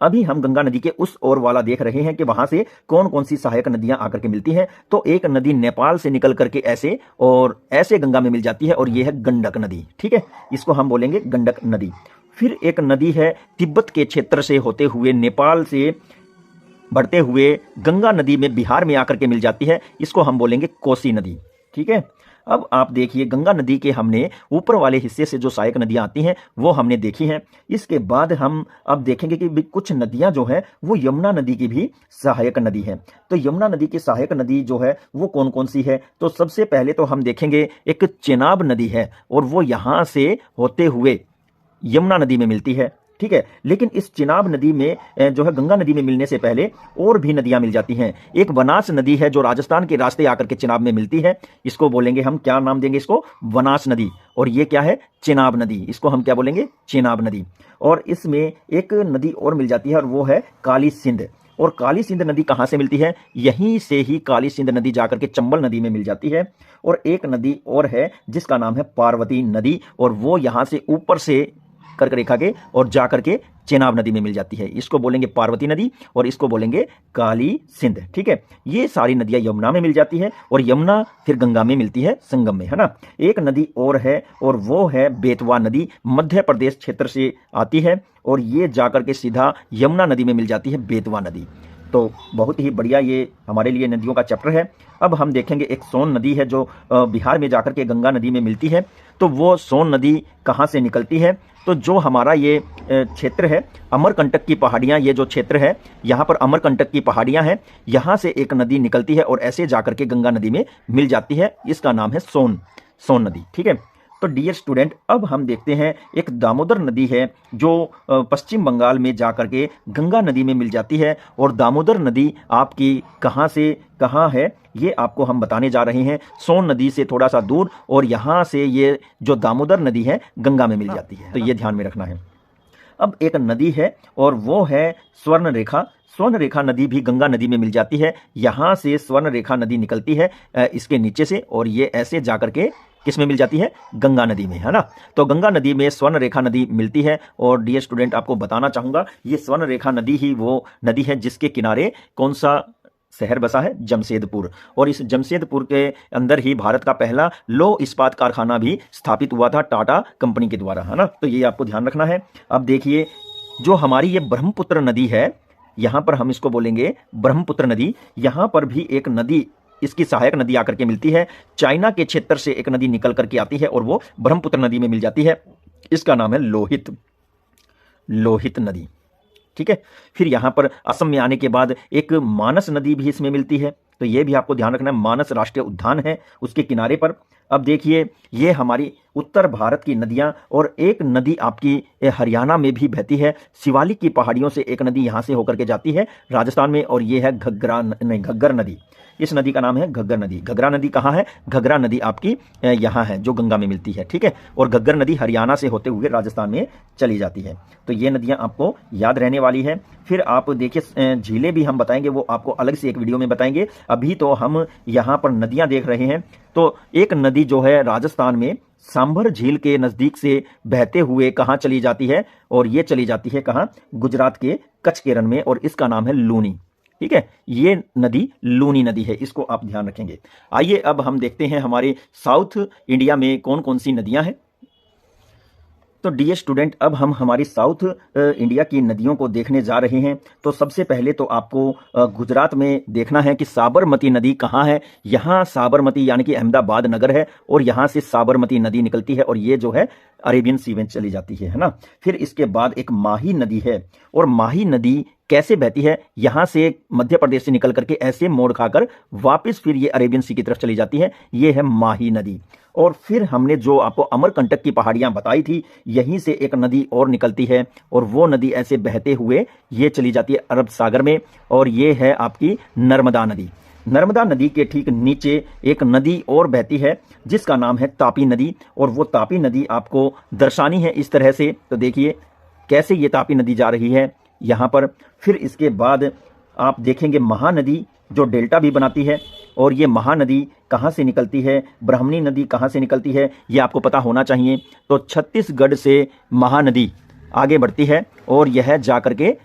अभी हम गंगा नदी के उस ओर वाला देख रहे हैं कि वहां से कौन कौन सी सहायक नदियां आकर के मिलती हैं। तो एक नदी नेपाल से निकल करके ऐसे और ऐसे गंगा में मिल जाती है और यह है गंडक नदी। ठीक है, इसको हम बोलेंगे गंडक नदी। फिर एक नदी है तिब्बत के क्षेत्र से होते हुए नेपाल से बढ़ते हुए गंगा नदी में बिहार में आकर के मिल जाती है, इसको हम बोलेंगे कोसी नदी। ठीक है, अब आप देखिए गंगा नदी के हमने ऊपर वाले हिस्से से जो सहायक नदियां आती हैं वो हमने देखी हैं। इसके बाद हम अब देखेंगे कि कुछ नदियां जो है वो यमुना नदी की भी सहायक नदी है। तो यमुना नदी की सहायक नदी जो है वो कौन कौन सी है? तो सबसे पहले तो हम देखेंगे एक चेनाब नदी है और वो यहां से होते हुए यमुना नदी में मिलती है। ठीक है, लेकिन इस चिनाब नदी में जो है गंगा नदी में मिलने से पहले और भी नदियां मिल जाती हैं। एक बनास नदी है जो राजस्थान के रास्ते आकर के चिनाब में मिलती है, इसको बोलेंगे हम, क्या नाम देंगे इसको? बनास नदी। और ये क्या है? चिनाब नदी। इसको हम क्या बोलेंगे? चिनाब नदी। और इसमें एक नदी और मिल जाती है और वो है काली सिंध। और काली सिंध नदी कहाँ से मिलती है? यहीं से ही काली सिंध नदी जाकर के चंबल नदी में मिल जाती है। और एक नदी और है जिसका नाम है पार्वती नदी और वो यहाँ से ऊपर से कर्क रेखा के और जा करके चेनाब नदी में मिल जाती है। इसको बोलेंगे पार्वती नदी और इसको बोलेंगे काली सिंध। ठीक है, ये सारी नदियां यमुना में मिल जाती है और यमुना फिर गंगा में मिलती है संगम में, है ना। एक नदी और है और वो है बेतवा नदी, मध्य प्रदेश क्षेत्र से आती है और ये जाकर के सीधा यमुना नदी में मिल जाती है, बेतवा नदी। तो बहुत ही बढ़िया ये हमारे लिए नदियों का चैप्टर है। अब हम देखेंगे एक सोन नदी है जो बिहार में जाकर के गंगा नदी में मिलती है। तो वो सोन नदी कहाँ से निकलती है? तो जो हमारा ये क्षेत्र है अमरकंटक की पहाड़ियाँ, ये जो क्षेत्र है यहाँ पर अमरकंटक की पहाड़ियाँ हैं, यहाँ से एक नदी निकलती है और ऐसे जाकर के गंगा नदी में मिल जाती है। इसका नाम है सोन नदी। ठीक है, तो डियर स्टूडेंट, अब हम देखते हैं एक दामोदर नदी है जो पश्चिम बंगाल में जाकर के गंगा नदी में मिल जाती है। और दामोदर नदी आपकी कहाँ से कहाँ है ये आपको हम बताने जा रहे हैं। सोन नदी से थोड़ा सा दूर और यहाँ से ये जो दामोदर नदी है गंगा में मिल जाती है, तो ये ध्यान में रखना है। अब एक नदी है और वो है स्वर्ण रेखा। स्वर्ण रेखा नदी भी गंगा नदी में मिल जाती है। यहाँ से स्वर्ण रेखा नदी निकलती है इसके नीचे से और ये ऐसे जाकर के किस में मिल जाती है? गंगा नदी में, है ना। तो गंगा नदी में स्वर्ण रेखा नदी मिलती है। और डियर स्टूडेंट, आपको बताना चाहूंगा ये स्वर्ण रेखा नदी ही वो नदी है जिसके किनारे कौन सा शहर बसा है? जमशेदपुर। और इस जमशेदपुर के अंदर ही भारत का पहला लौह इस्पात कारखाना भी स्थापित हुआ था टाटा कंपनी के द्वारा, है ना। तो ये आपको ध्यान रखना है। अब देखिए जो हमारी ये ब्रह्मपुत्र नदी है, यहाँ पर हम इसको बोलेंगे ब्रह्मपुत्र नदी। यहाँ पर भी एक नदी, इसकी सहायक नदी आकर के मिलती है। चाइना के क्षेत्र से एक नदी निकल करके आती है और वो ब्रह्मपुत्र नदी में मिल जाती है। इसका नाम है लोहित नदी। ठीक है, फिर यहाँ पर असम में आने के बाद एक मानस नदी भी इसमें मिलती है। तो ये भी आपको ध्यान रखना है, मानस राष्ट्रीय उद्यान है उसके किनारे पर। अब देखिए ये हमारी उत्तर भारत की नदियां, और एक नदी आपकी हरियाणा में भी बहती है। शिवालिक की पहाड़ियों से एक नदी यहाँ से होकर के जाती है राजस्थान में, और ये है घग्गर नदी। इस नदी का नाम है घग्गर नदी। घग्गरा नदी कहाँ है? घग्गरा नदी आपकी यहाँ है जो गंगा में मिलती है। ठीक है, और घग्गर नदी हरियाणा से होते हुए राजस्थान में चली जाती है। तो ये नदियाँ आपको याद रहने वाली है। फिर आप देखिए झीलें भी हम बताएंगे, वो आपको अलग से एक वीडियो में बताएंगे। अभी तो हम यहाँ पर नदियाँ देख रहे हैं। तो एक नदी जो है राजस्थान में सांभर झील के नजदीक से बहते हुए कहाँ चली जाती है? और ये चली जाती है कहाँ? गुजरात के कच्छ के रण में, और इसका नाम है लूनी। ठीक है, ये नदी लूनी नदी है, इसको आप ध्यान रखेंगे। आइए अब हम देखते हैं हमारे साउथ इंडिया में कौन कौन सी नदियां हैं। तो डियर स्टूडेंट, अब हम हमारी साउथ इंडिया की नदियों को देखने जा रहे हैं। तो सबसे पहले तो आपको गुजरात में देखना है कि साबरमती नदी कहाँ है। यहाँ साबरमती यानी कि अहमदाबाद नगर है और यहाँ से साबरमती नदी निकलती है और ये जो है अरेबियन सी में चली जाती है ना। फिर इसके बाद एक माही नदी है, और माही नदी कैसे बहती है? यहाँ से मध्य प्रदेश से निकल करके ऐसे मोड़ खाकर वापस फिर ये अरेबियन सी की तरफ चली जाती है, ये है माही नदी। और फिर हमने जो आपको अमरकंटक की पहाड़ियां बताई थी, यहीं से एक नदी और निकलती है और वो नदी ऐसे बहते हुए ये चली जाती है अरब सागर में, और ये है आपकी नर्मदा नदी। नर्मदा नदी के ठीक नीचे एक नदी और बहती है जिसका नाम है तापी नदी, और वो तापी नदी आपको दर्शानी है इस तरह से। तो देखिए कैसे ये तापी नदी जा रही है यहाँ पर। फिर इसके बाद आप देखेंगे महानदी जो डेल्टा भी बनाती है, और ये महानदी कहाँ से निकलती है? ब्राह्मणी नदी कहाँ से निकलती है ये आपको पता होना चाहिए। तो छत्तीसगढ़ से महानदी आगे बढ़ती है और यह जाकर के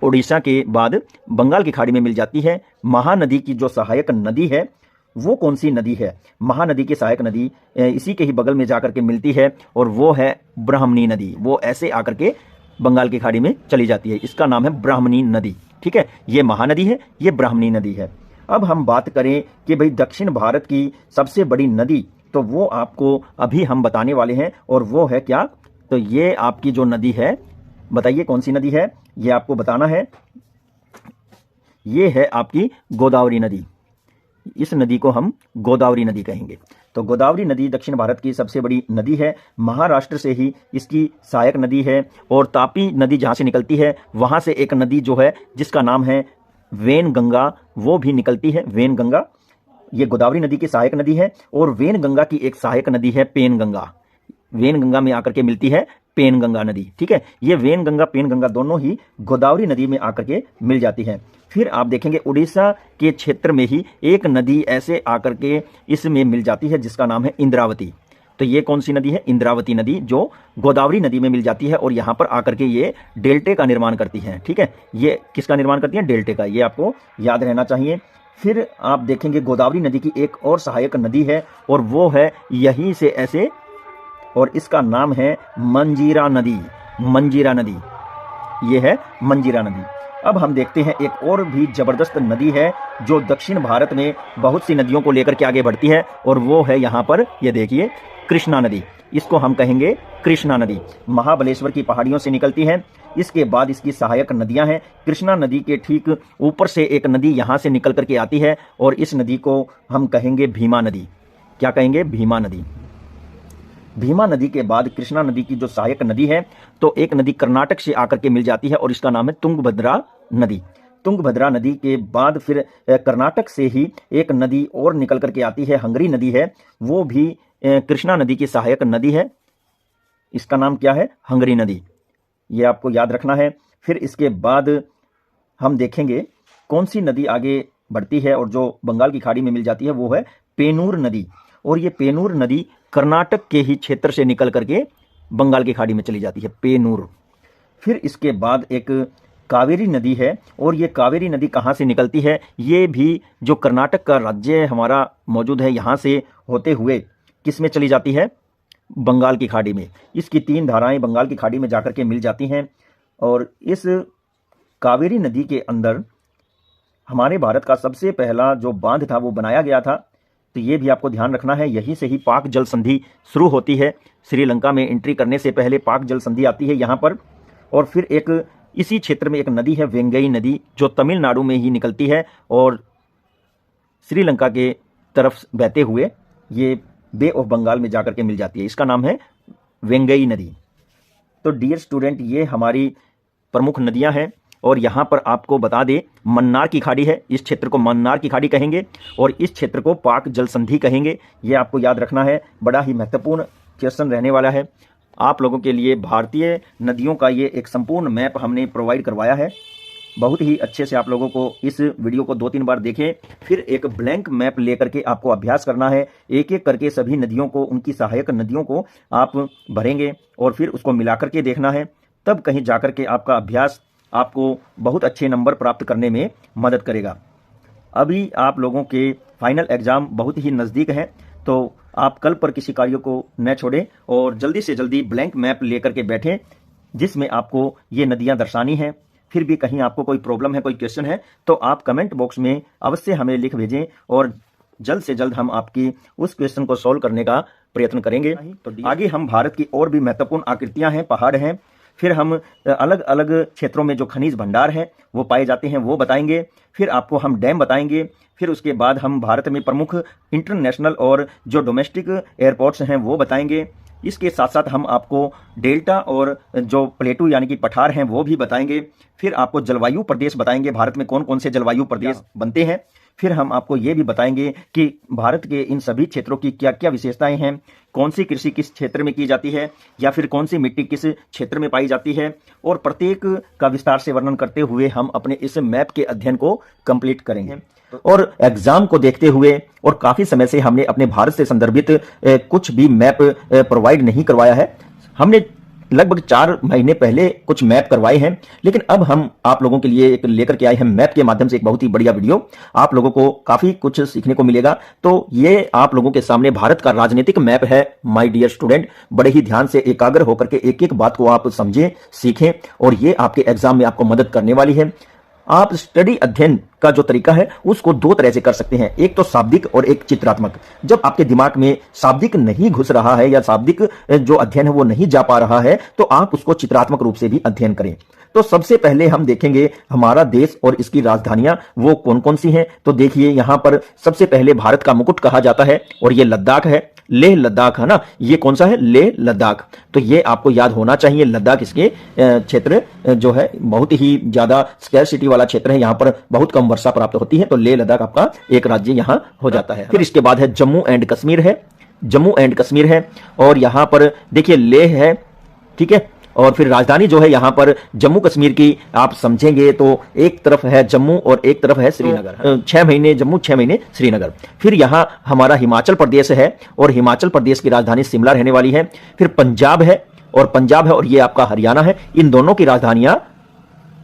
उड़ीसा के बाद बंगाल की खाड़ी में मिल जाती है। महानदी की जो सहायक नदी है वो कौन सी नदी है? महानदी की सहायक नदी इसी के ही बगल में जाकर के मिलती है, और वो है ब्राह्मणी नदी। वो ऐसे आकर के बंगाल की खाड़ी में चली जाती है, इसका नाम है ब्राह्मणी नदी। ठीक है, ये महानदी है, ये ब्राह्मणी नदी है। अब हम बात करें कि भाई दक्षिण भारत की सबसे बड़ी नदी, तो वो आपको अभी हम बताने वाले हैं, और वो है क्या? तो ये आपकी जो नदी है, बताइए कौन सी नदी है, ये आपको बताना है। ये है आपकी गोदावरी नदी। इस नदी को हम गोदावरी नदी कहेंगे। तो गोदावरी नदी दक्षिण भारत की सबसे बड़ी नदी है। महाराष्ट्र से ही इसकी सहायक नदी है, और तापी नदी जहाँ से निकलती है वहाँ से एक नदी जो है जिसका नाम है वेन गंगा, वो भी निकलती है। वेन गंगा ये गोदावरी नदी की सहायक नदी है, और वेन गंगा की एक सहायक नदी है पेन गंगा। वेन गंगा में आकर के मिलती है पेन गंगा नदी। ठीक है, ये वेन गंगा पेन गंगा दोनों ही गोदावरी नदी में आकर के मिल जाती है। फिर आप देखेंगे उड़ीसा के क्षेत्र में ही एक नदी ऐसे आकर के इसमें मिल जाती है जिसका नाम है इंद्रावती, तो ये कौन सी नदी है? इंद्रावती नदी, जो गोदावरी नदी में मिल जाती है और यहाँ पर आकर के ये डेल्टे का निर्माण करती है। ठीक है, ये किसका निर्माण करती है? डेल्टे का। ये आपको याद रहना चाहिए। फिर आप देखेंगे गोदावरी नदी की एक और सहायक नदी है और वो है यहीं से ऐसे, और इसका नाम है मंजीरा नदी। मंजीरा नदी, ये है मंजीरा नदी। अब हम देखते हैं एक और भी जबरदस्त नदी है जो दक्षिण भारत में बहुत सी नदियों को लेकर के आगे बढ़ती है, और वो है यहाँ पर, ये देखिए, कृष्णा नदी। इसको हम कहेंगे कृष्णा नदी। महाबलेश्वर की पहाड़ियों से निकलती है। इसके बाद इसकी सहायक नदियां हैं। कृष्णा नदी के ठीक ऊपर से एक नदी यहाँ से निकल करके आती है और इस नदी को हम कहेंगे भीमा नदी। क्या कहेंगे? भीमा नदी। भीमा नदी के बाद कृष्णा नदी की जो सहायक नदी है, तो एक नदी कर्नाटक से आकर के मिल जाती है और इसका नाम है तुंगभद्रा नदी। तुंगभद्रा नदी के बाद फिर कर्नाटक से ही एक नदी और निकल करके आती है, हंगरी नदी है, वो भी कृष्णा नदी की सहायक नदी है। इसका नाम क्या है? हंगरी नदी। ये आपको याद रखना है। फिर इसके बाद हम देखेंगे कौन सी नदी आगे बढ़ती है और जो बंगाल की खाड़ी में मिल जाती है, वो है पेनूर नदी। और ये पेनूर नदी कर्नाटक के ही क्षेत्र से निकल करके बंगाल की खाड़ी में चली जाती है, पेनूर। फिर इसके बाद एक कावेरी नदी है, और ये कावेरी नदी कहाँ से निकलती है? ये भी जो कर्नाटक का राज्य हमारा मौजूद है, यहाँ से होते हुए किस में चली जाती है? बंगाल की खाड़ी में। इसकी 3 धाराएं बंगाल की खाड़ी में जाकर के मिल जाती हैं। और इस कावेरी नदी के अंदर हमारे भारत का सबसे पहला जो बांध था वो बनाया गया था। तो ये भी आपको ध्यान रखना है। यहीं से ही पाक जल संधि शुरू होती है। श्रीलंका में एंट्री करने से पहले पाक जल संधि आती है यहाँ पर। और फिर एक इसी क्षेत्र में एक नदी है वेंगई नदी, जो तमिलनाडु में ही निकलती है और श्रीलंका के तरफ बहते हुए ये बे ऑफ बंगाल में जाकर के मिल जाती है। इसका नाम है वेंगई नदी। तो डियर स्टूडेंट, ये हमारी प्रमुख नदियां हैं। और यहाँ पर आपको बता दें, मन्नार की खाड़ी है, इस क्षेत्र को मन्नार की खाड़ी कहेंगे और इस क्षेत्र को पाक जल संधि कहेंगे। ये आपको याद रखना है, बड़ा ही महत्वपूर्ण क्वेश्चन रहने वाला है आप लोगों के लिए। भारतीय नदियों का ये एक संपूर्ण मैप हमने प्रोवाइड करवाया है। बहुत ही अच्छे से आप लोगों को इस वीडियो को 2-3 बार देखें, फिर एक ब्लैंक मैप लेकर के आपको अभ्यास करना है। एक एक करके सभी नदियों को, उनकी सहायक नदियों को आप भरेंगे और फिर उसको मिला करके देखना है। तब कहीं जाकर के आपका अभ्यास आपको बहुत अच्छे नंबर प्राप्त करने में मदद करेगा। अभी आप लोगों के फाइनल एग्जाम बहुत ही नज़दीक हैं, तो आप कल पर किसी कार्य को न छोड़ें और जल्दी से जल्दी ब्लैंक मैप लेकर के बैठें, जिसमें आपको ये नदियां दर्शानी हैं। फिर भी कहीं आपको कोई प्रॉब्लम है, कोई क्वेश्चन है, तो आप कमेंट बॉक्स में अवश्य हमें लिख भेजें और जल्द से जल्द हम आपकी उस क्वेश्चन को सॉल्व करने का प्रयत्न करेंगे। तो आगे हम भारत की और भी महत्वपूर्ण आकृतियां हैं, पहाड़ हैं, फिर हम अलग अलग क्षेत्रों में जो खनिज भंडार हैं वो पाए जाते हैं वो बताएंगे। फिर आपको हम डैम बताएंगे। फिर उसके बाद हम भारत में प्रमुख इंटरनेशनल और जो डोमेस्टिक एयरपोर्ट्स हैं वो बताएंगे। इसके साथ साथ हम आपको डेल्टा और जो प्लेटू यानी कि पठार हैं वो भी बताएंगे। फिर आपको जलवायु प्रदेश बताएंगे, भारत में कौन कौन से जलवायु प्रदेश बनते हैं। फिर हम आपको ये भी बताएंगे कि भारत के इन सभी क्षेत्रों की क्या क्या विशेषताएं हैं, कौन सी कृषि किस क्षेत्र में की जाती है या फिर कौन सी मिट्टी किस क्षेत्र में पाई जाती है, और प्रत्येक का विस्तार से वर्णन करते हुए हम अपने इस मैप के अध्ययन को कंप्लीट करेंगे। और एग्जाम को देखते हुए और काफी समय से हमने अपने भारत से संदर्भित कुछ भी मैप प्रोवाइड नहीं करवाया है। हमने लगभग 4 महीने पहले कुछ मैप करवाए हैं, लेकिन अब हम आप लोगों के लिए एक लेकर के आए हैं मैप के माध्यम से एक बहुत ही बढ़िया वीडियो। आप लोगों को काफी कुछ सीखने को मिलेगा। तो ये आप लोगों के सामने भारत का राजनीतिक मैप है माय डियर स्टूडेंट। बड़े ही ध्यान से एकाग्र होकर के एक एक बात को आप समझें, सीखें, और ये आपके एग्जाम में आपको मदद करने वाली है। आप स्टडी अध्ययन का जो तरीका है उसको 2 तरह से कर सकते हैं, एक तो शाब्दिक और एक चित्रात्मक। जब आपके दिमाग में शाब्दिक नहीं घुस रहा है या शाब्दिक जो अध्ययन है वो नहीं जा पा रहा है, तो आप उसको चित्रात्मक रूप से भी अध्ययन करें। तो सबसे पहले हम देखेंगे हमारा देश और इसकी राजधानियां वो कौन कौन सी हैं। तो देखिए यहाँ पर सबसे पहले भारत का मुकुट कहा जाता है और ये लद्दाख है, लेह लद्दाख है ना। ये कौन सा है? लेह लद्दाख। तो ये आपको याद होना चाहिए। लद्दाख इसके क्षेत्र जो है बहुत ही ज्यादा स्कैरसिटी वाला क्षेत्र है, यहाँ पर बहुत कम वर्षा प्राप्त होती है। तो लेह लद्दाख आपका एक राज्य यहाँ हो जाता है। फिर इसके बाद है जम्मू एंड कश्मीर है, जम्मू एंड कश्मीर है। और यहाँ पर देखिए लेह है, ठीक है, और फिर राजधानी जो है यहाँ पर जम्मू कश्मीर की आप समझेंगे तो एक तरफ है जम्मू और एक तरफ है श्रीनगर। 6 महीने जम्मू, 6 महीने श्रीनगर। फिर यहाँ हमारा हिमाचल प्रदेश है और हिमाचल प्रदेश की राजधानी शिमला रहने वाली है। फिर पंजाब है और ये आपका हरियाणा है। इन दोनों की राजधानियां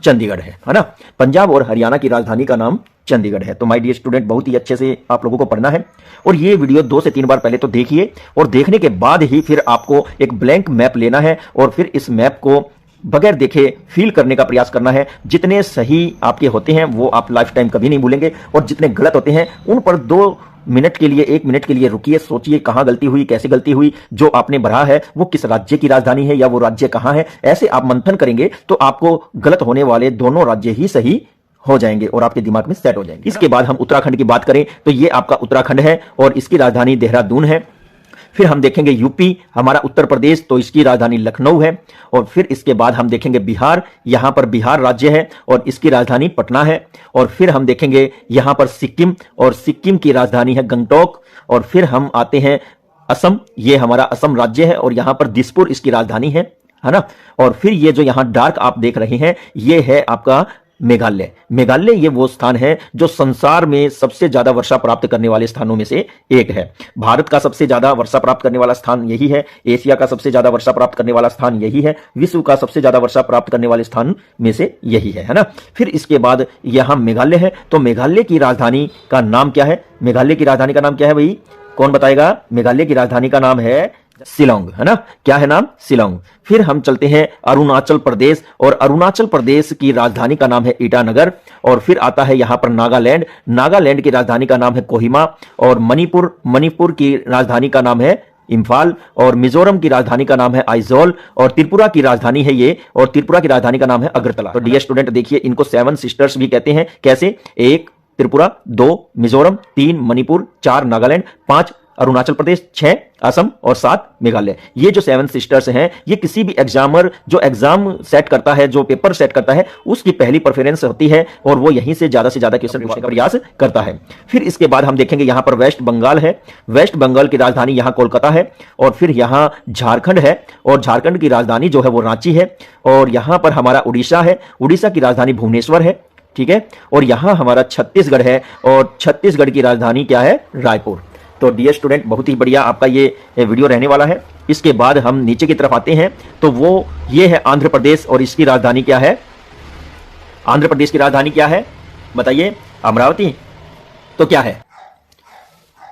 चंडीगढ़ है ना। पंजाब और हरियाणा की राजधानी का नाम चंडीगढ़ है। तो माय डियर स्टूडेंट, बहुत ही अच्छे से आप लोगों को पढ़ना है और ये वीडियो 2 से 3 बार पहले तो देखिए और देखने के बाद ही फिर आपको एक ब्लैंक मैप लेना है और फिर इस मैप को बगैर देखे फील करने का प्रयास करना है। जितने सही आपके होते हैं वो आप लाइफ टाइम कभी नहीं भूलेंगे और जितने गलत होते हैं उन पर 2 मिनट के लिए, 1 मिनट के लिए रुकिए, सोचिए कहां गलती हुई, कैसे गलती हुई, जो आपने भरा है वो किस राज्य की राजधानी है या वो राज्य कहां है। ऐसे आप मंथन करेंगे तो आपको गलत होने वाले दोनों राज्य ही सही हो जाएंगे और आपके दिमाग में सेट हो जाएंगे। इसके बाद हम उत्तराखंड की बात करें तो ये आपका उत्तराखंड है और इसकी राजधानी देहरादून है। फिर हम देखेंगे यूपी, हमारा उत्तर प्रदेश, तो इसकी राजधानी लखनऊ है। और फिर इसके बाद हम देखेंगे बिहार, यहां पर बिहार राज्य है और इसकी राजधानी पटना है। और फिर हम देखेंगे यहां पर सिक्किम और सिक्किम की राजधानी है गंगटोक। और फिर हम आते हैं असम, ये हमारा असम राज्य है और यहां पर दिसपुर इसकी राजधानी है ना। और फिर ये जो यहां डार्क आप देख रहे हैं ये है आपका मेघालय। मेघालय ये वो स्थान है जो संसार में सबसे ज्यादा वर्षा प्राप्त करने वाले स्थानों में से एक है। भारत का सबसे ज्यादा वर्षा प्राप्त करने वाला स्थान यही है, एशिया का सबसे ज्यादा वर्षा प्राप्त करने वाला स्थान यही है, विश्व का सबसे ज्यादा वर्षा प्राप्त करने वाले स्थान में से यही है ना। फिर इसके बाद यहां मेघालय है, तो मेघालय की राजधानी का नाम क्या है? मेघालय की राजधानी का नाम क्या है भाई, कौन बताएगा? मेघालय की राजधानी का नाम है शिलोंग, है ना। क्या है नाम? शिलोंग। फिर हम चलते हैं अरुणाचल प्रदेश और अरुणाचल प्रदेश की राजधानी का नाम है ईटानगर। और फिर आता है यहां पर नागालैंड, नागालैंड की राजधानी का नाम है कोहिमा। और मणिपुर, मणिपुर की राजधानी का नाम है इम्फाल। और मिजोरम की राजधानी का नाम है आइजोल। और त्रिपुरा की राजधानी है ये, और त्रिपुरा की राजधानी का नाम है अगरतला। तो डियर स्टूडेंट देखिए, इनको 7 सिस्टर्स भी कहते हैं। कैसे? 1 त्रिपुरा, 2 मिजोरम, 3 मणिपुर, 4 नागालैंड, 5 अरुणाचल प्रदेश, 6 असम और 7 मेघालय। ये जो 7 सिस्टर्स हैं ये किसी भी एग्जामर जो एग्जाम सेट करता है, जो पेपर सेट करता है, उसकी पहली प्रेफरेंस होती है और वो यहीं से ज्यादा क्वेश्चन पूछने का प्रयास करता है। फिर इसके बाद हम देखेंगे यहां पर वेस्ट बंगाल है, वेस्ट बंगाल की राजधानी यहां कोलकाता है। और फिर यहां झारखंड है और झारखंड की राजधानी जो है वो रांची है। और यहां पर हमारा उड़ीसा है, उड़ीसा की राजधानी भुवनेश्वर है, ठीक है। और यहां हमारा छत्तीसगढ़ है और छत्तीसगढ़ की राजधानी क्या है? रायपुर। तो डियर स्टूडेंट, बहुत ही बढ़िया आपका ये वीडियो रहने वाला है। इसके बाद हम नीचे की तरफ आते हैं तो वो ये है आंध्र प्रदेश और इसकी राजधानी क्या है? आंध्र प्रदेश की राजधानी क्या है बताइए? अमरावती। तो क्या है?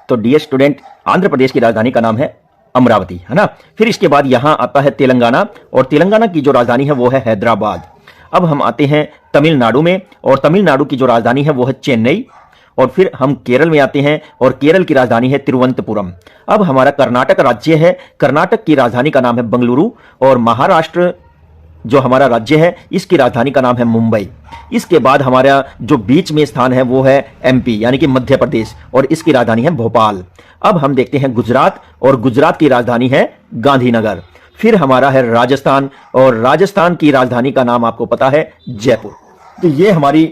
तो डियर स्टूडेंट, आंध्र प्रदेश की राजधानी का नाम है अमरावती, है ना। फिर इसके बाद यहां आता है तेलंगाना और तेलंगाना की जो राजधानी है वो है हैदराबाद। अब हम आते हैं तमिलनाडु में और तमिलनाडु की जो राजधानी है वो है चेन्नई। और फिर हम केरल में आते हैं और केरल की राजधानी है तिरुवनंतपुरम। अब हमारा कर्नाटक राज्य है, कर्नाटक की राजधानी का नाम है बंगलुरु। और महाराष्ट्र जो हमारा राज्य है इसकी राजधानी का नाम है मुंबई। इसके बाद हमारा जो बीच में स्थान है वो है एमपी यानी कि मध्य प्रदेश और इसकी राजधानी है भोपाल। अब हम देखते हैं गुजरात और गुजरात की राजधानी है गांधीनगर। फिर हमारा है राजस्थान और राजस्थान की राजधानी का नाम आपको पता है जयपुर। तो ये हमारी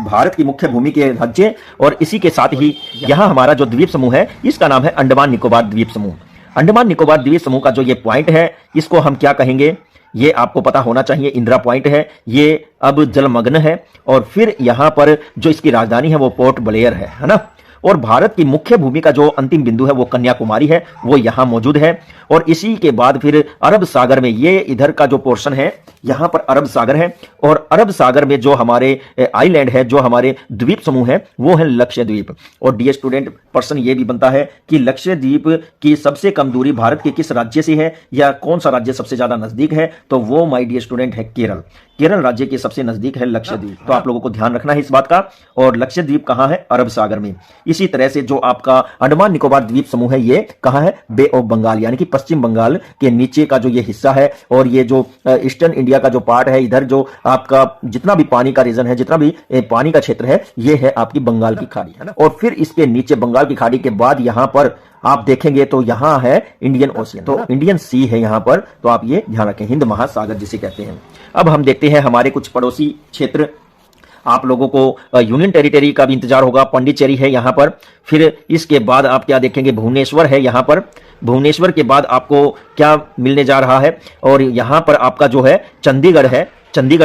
भारत की मुख्य भूमि के राज्य और इसी के साथ ही यहां हमारा जो द्वीप समूह है इसका नाम है अंडमान निकोबार द्वीप समूह। अंडमान निकोबार द्वीप समूह का जो ये पॉइंट है इसको हम क्या कहेंगे? ये आपको पता होना चाहिए, इंदिरा पॉइंट है। ये अब जलमग्न है। और फिर यहां पर जो इसकी राजधानी है वो पोर्ट ब्लेयर है ना। और भारत की मुख्य भूमि का जो अंतिम बिंदु है वो कन्याकुमारी है, वो यहां मौजूद है। और इसी के बाद फिर अरब सागर में, ये इधर का जो पोर्शन है यहां पर अरब सागर है। और अरब सागर में जो हमारे आइलैंड है, जो हमारे द्वीप समूह है वो है लक्षद्वीप। और डियर स्टूडेंट, प्रश्न ये भी बनता है कि लक्षद्वीप की सबसे कम दूरी भारत के किस राज्य से है या कौन सा राज्य सबसे ज्यादा नजदीक है? तो वो माय डियर स्टूडेंट है केरल। केरल राज्य के सबसे नजदीक है लक्षद्वीप। तो आप लोगों को ध्यान रखना है इस बात का। और लक्षद्वीप कहां है? अरब सागर में। इसी तरह से जो आपका अंडमान निकोबार द्वीप समूह है ये कहां है? बे ऑफ बंगाल यानी कि पश्चिम बंगाल के नीचे का जो ये हिस्सा है। और ये जो ईस्टर्न इंडिया का जो पार्ट है, इधर जो आपका जितना भी पानी का रीजन है, जितना भी पानी का क्षेत्र है, ये है आपकी बंगाल की खाड़ी, है ना। और फिर इसके नीचे बंगाल की खाड़ी के बाद यहां पर आप देखेंगे तो यहां है इंडियन ओशियन, तो इंडियन सी है यहां पर। तो आप ये ध्यान रखें, हिंद महासागर जिसे कहते हैं। अब हम देखते हैं हमारे कुछ पड़ोसी क्षेत्र। आप लोगों को यूनियन टेरिटरी का भी इंतजार होगा। पौंडीचेरी है यहाँ पर, फिर इसके बाद आप क्या देखेंगे, भुवनेश्वर है यहाँ पर। भुवनेश्वर के बाद आपको क्या मिलने जा रहा है, और यहाँ पर आपका जो है चंडीगढ़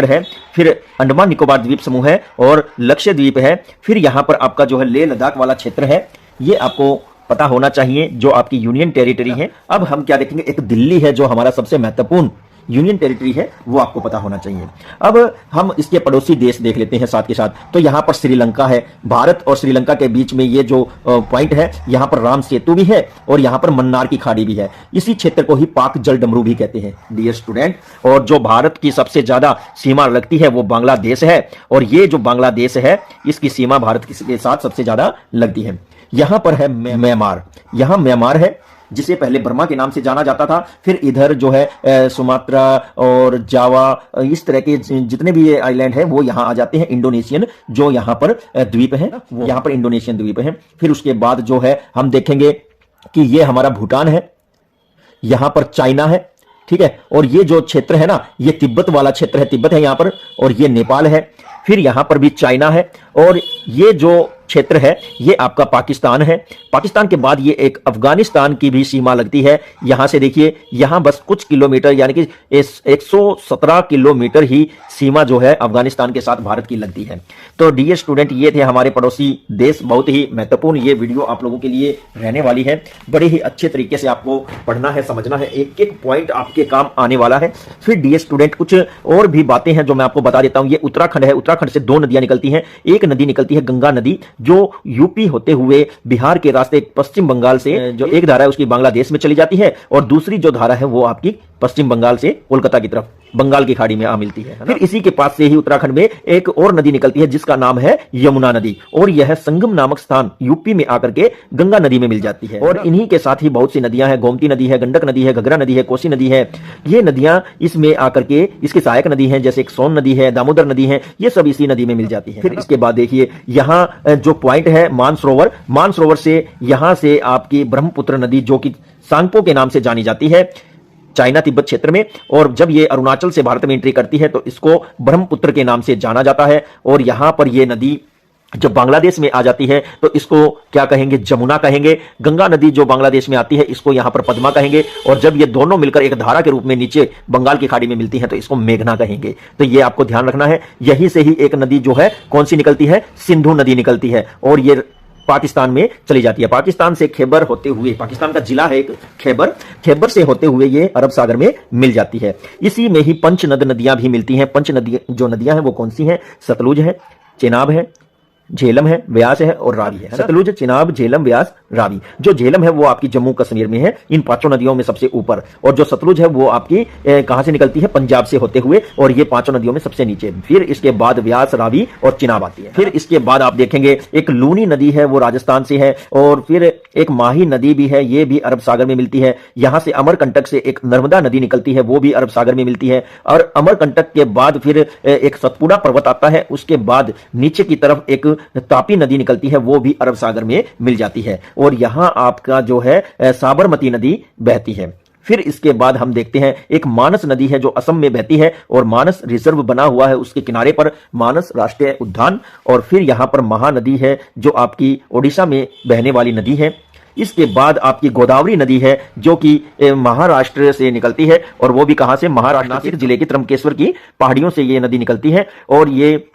है, फिर अंडमान निकोबार द्वीप समूह है और लक्षद्वीप है। फिर यहाँ पर आपका जो है लेह लद्दाख वाला क्षेत्र है, ये आपको पता होना चाहिए जो आपकी यूनियन टेरिटरी है। अब हम क्या देखेंगे, एक दिल्ली है जो हमारा सबसे महत्वपूर्ण यूनियन टेरिटरी है, वो आपको पता होना चाहिए। अब हम इसके पड़ोसी देश देख लेते हैं साथ के साथ। तो यहाँ पर श्रीलंका है, भारत और श्रीलंका के बीच में ये जो पॉइंट है, यहाँ पर राम सेतु भी है और यहाँ पर मन्नार की खाड़ी भी है। इसी क्षेत्र को ही पाक जल डमरू भी कहते हैं डियर स्टूडेंट। और जो भारत की सबसे ज्यादा सीमा लगती है वो बांग्लादेश है, और ये जो बांग्लादेश है इसकी सीमा भारत के साथ सबसे ज्यादा लगती है। यहाँ पर है म्यांमार, यहाँ म्यांमार है जिसे पहले बर्मा के नाम से जाना जाता था। फिर इधर जो है सुमात्रा और जावा, इस तरह के जितने भी ये आइलैंड है वो यहाँ आ जाते हैं। इंडोनेशियन जो यहाँ पर द्वीप है, वो यहाँ पर इंडोनेशियन द्वीप है। फिर उसके बाद जो है हम देखेंगे कि ये हमारा भूटान है, यहाँ पर चाइना है, ठीक है। और ये जो क्षेत्र है ना, ये तिब्बत वाला क्षेत्र है, तिब्बत है यहाँ पर, और ये नेपाल है। फिर यहाँ पर भी चाइना है, और ये जो क्षेत्र है ये आपका पाकिस्तान है। पाकिस्तान के बाद ये एक अफगानिस्तान की भी सीमा लगती है। यहां से देखिए, यहां बस कुछ किलोमीटर यानी कि 117 किलोमीटर ही सीमा जो है अफगानिस्तान के साथ भारत की लगती है। तो डियर स्टूडेंट, ये थे हमारे पड़ोसी देश, बहुत ही महत्वपूर्ण ये वीडियो आप लोगों के लिए रहने वाली है। बड़े ही अच्छे तरीके से आपको पढ़ना है, समझना है, एक एक पॉइंट आपके काम आने वाला है। फिर डियर स्टूडेंट कुछ और भी बातें हैं जो मैं आपको बता देता हूं। ये उत्तराखंड है, उत्तराखंड से दो नदियां निकलती हैं। एक नदी निकलती है गंगा नदी, जो यूपी होते हुए बिहार के रास्ते पश्चिम बंगाल से, जो एक धारा है उसकी बांग्लादेश में चली जाती है, और दूसरी जो धारा है वो आपकी पश्चिम बंगाल से कोलकाता की तरफ बंगाल की खाड़ी में आ मिलती है। फिर इसी के पास से ही उत्तराखंड में एक और नदी निकलती है जिसका नाम है यमुना नदी, और यह संगम नामक स्थान यूपी में आकर के गंगा नदी में मिल जाती है। और इन्हीं के साथ ही बहुत सी नदियां हैं, गोमती नदी है, गंडक नदी है, घघरा नदी है, कोसी नदी है। ये नदियां इसमें आकर के इसकी सहायक नदी है, जैसे एक सोन नदी है, दामोदर नदी है, ये सब इसी नदी में मिल जाती है। फिर इसके बाद देखिए यहाँ जो पॉइंट है मानसरोवर, मानसरोवर से यहां से आपकी ब्रह्मपुत्र नदी जो कि सांगपो के नाम से जानी जाती है चाइना तिब्बत क्षेत्र में, और जब ये अरुणाचल से भारत में एंट्री करती है तो इसको ब्रह्मपुत्र के नाम से जाना जाता है। और यहां पर ये नदी जब बांग्लादेश में आ जाती है तो इसको क्या कहेंगे, जमुना कहेंगे। गंगा नदी जो बांग्लादेश में आती है इसको यहां पर पद्मा कहेंगे, और जब ये दोनों मिलकर एक धारा के रूप में नीचे बंगाल की खाड़ी में मिलती है तो इसको मेघना कहेंगे। तो ये आपको ध्यान रखना है। यहीं से ही एक नदी जो है कौन सी निकलती है, सिंधु नदी निकलती है, और ये पाकिस्तान में चली जाती है। पाकिस्तान से खैबर होते हुए, पाकिस्तान का जिला है एक खैबर, खैबर से होते हुए ये अरब सागर में मिल जाती है। इसी में ही पंचनद नदियां भी मिलती हैं। पंच नदियां जो नदियां हैं वो कौन सी हैं, सतलुज है, चेनाब है, झेलम है, व्यास है और रावी है। सतलुज, चिनाब, झेलम, व्यास, रावी। जो झेलम है वो आपकी जम्मू कश्मीर में है, इन पांचों नदियों में सबसे ऊपर, और जो सतलुज है वो आपकी कहां से निकलती है, पंजाब से होते हुए, और ये पांचों नदियों में सबसे नीचे। फिर इसके बाद व्यास, रावी और चिनाब आती है। फिर इसके बाद आप देखेंगे एक लूनी नदी है, वो राजस्थान से है, और फिर एक माही नदी भी है, ये भी अरब सागर में मिलती है। यहां से अमरकंटक से एक नर्मदा नदी निकलती है, वो भी अरब सागर में मिलती है। और अमरकंटक के बाद फिर एक सतपुड़ा पर्वत आता है, उसके बाद नीचे की तरफ एक तापी नदी निकलती है, वो भी अरब सागर में मिल जाती है। और यहां आपका जो है साबरमती नदी बहती है। फिर इसके बाद हम देखते हैं एक मानस नदी है जो असम में बहती है, और मानस रिजर्व बना हुआ है उसके किनारे पर, मानस राष्ट्रीय उद्यान। और फिर यहां पर महानदी है जो आपकी ओडिशा में बहने वाली नदी है। इसके बाद आपकी गोदावरी नदी है जो कि महाराष्ट्र से निकलती है, और वो भी कहां से, महाराष्ट्र, नासिक जिले की त्रंबकेश्वर की पहाड़ियों से ये नदी निकलती है, और ये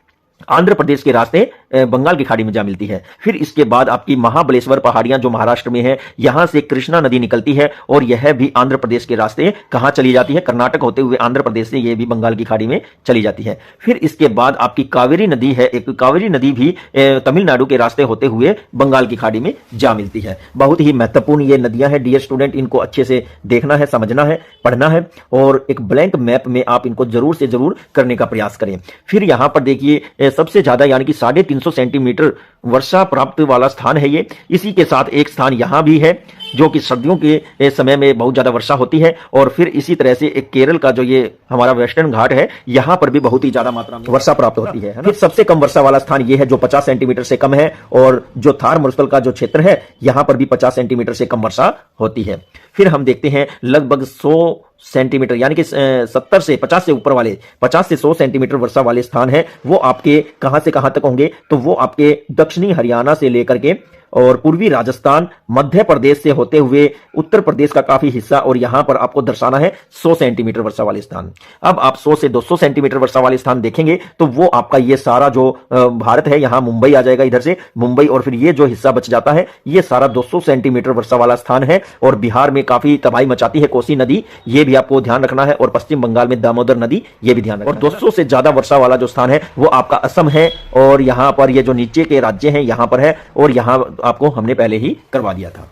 आंध्र प्रदेश के रास्ते बंगाल की खाड़ी में जा मिलती है। फिर इसके बाद आपकी महाबलेश्वर पहाड़ियां जो महाराष्ट्र में है, यहां से कृष्णा नदी निकलती है, और यह भी आंध्र प्रदेश के रास्ते कहां चली जाती है, कर्नाटक होते हुए आंध्र प्रदेश से यह भी बंगाल की खाड़ी में चली जाती है। फिर इसके बाद आपकी कावेरी नदी है, एक कावेरी नदी भी तमिलनाडु के रास्ते होते हुए बंगाल की खाड़ी में जा मिलती है। बहुत ही महत्वपूर्ण ये नदियां हैं डियर स्टूडेंट, इनको अच्छे से देखना है, समझना है, पढ़ना है, और एक ब्लैंक मैप में आप इनको जरूर से जरूर करने का प्रयास करें। फिर यहां पर देखिए सबसे ज्यादा यानी कि 350 सेंटीमीटर वर्षा प्राप्त वाला स्थान है ये। इसी के साथ एक स्थान यहां भी है जो कि सर्दियों के समय में बहुत ज्यादा वर्षा होती है, और फिर इसी तरह से एक केरल का जो ये हमारा वेस्टर्न घाट है, यहां पर भी बहुत ही ज्यादा मात्रा में वर्षा प्राप्त होती है। फिर सबसे कम वर्षा वाला स्थान ये है जो 50 सेंटीमीटर से कम है, और जो थार मरुस्थल का जो क्षेत्र है यहां पर भी 50 सेंटीमीटर से कम वर्षा होती है। फिर हम देखते हैं लगभग 100 सेंटीमीटर यानी कि 70 से 50 से ऊपर वाले 50 से 100 सेंटीमीटर वर्षा वाले स्थान है वो आपके कहां से कहां तक होंगे, तो वो आपके दक्षिणी हरियाणा से लेकर के और पूर्वी राजस्थान, मध्य प्रदेश से होते हुए उत्तर प्रदेश का काफी हिस्सा, और यहां पर आपको दर्शाना है 100 सेंटीमीटर वर्षा वाले स्थान। अब आप 100 से 200 सेंटीमीटर वर्षा वाले स्थान देखेंगे तो वो आपका ये सारा जो भारत है, यहां मुंबई आ जाएगा, इधर से मुंबई, और फिर ये जो हिस्सा बच जाता है ये सारा 200 सेंटीमीटर वर्षा वाला स्थान है। और बिहार में काफी तबाही मचाती है कोसी नदी, ये भी आपको ध्यान रखना है, और पश्चिम बंगाल में दामोदर नदी, ये भी ध्यान रखना है। और 200 से ज्यादा वर्षा वाला जो स्थान है वो आपका असम है, और यहां पर ये जो नीचे के राज्य हैं यहां पर है, और यहां आपको हमने पहले ही करवा दिया था।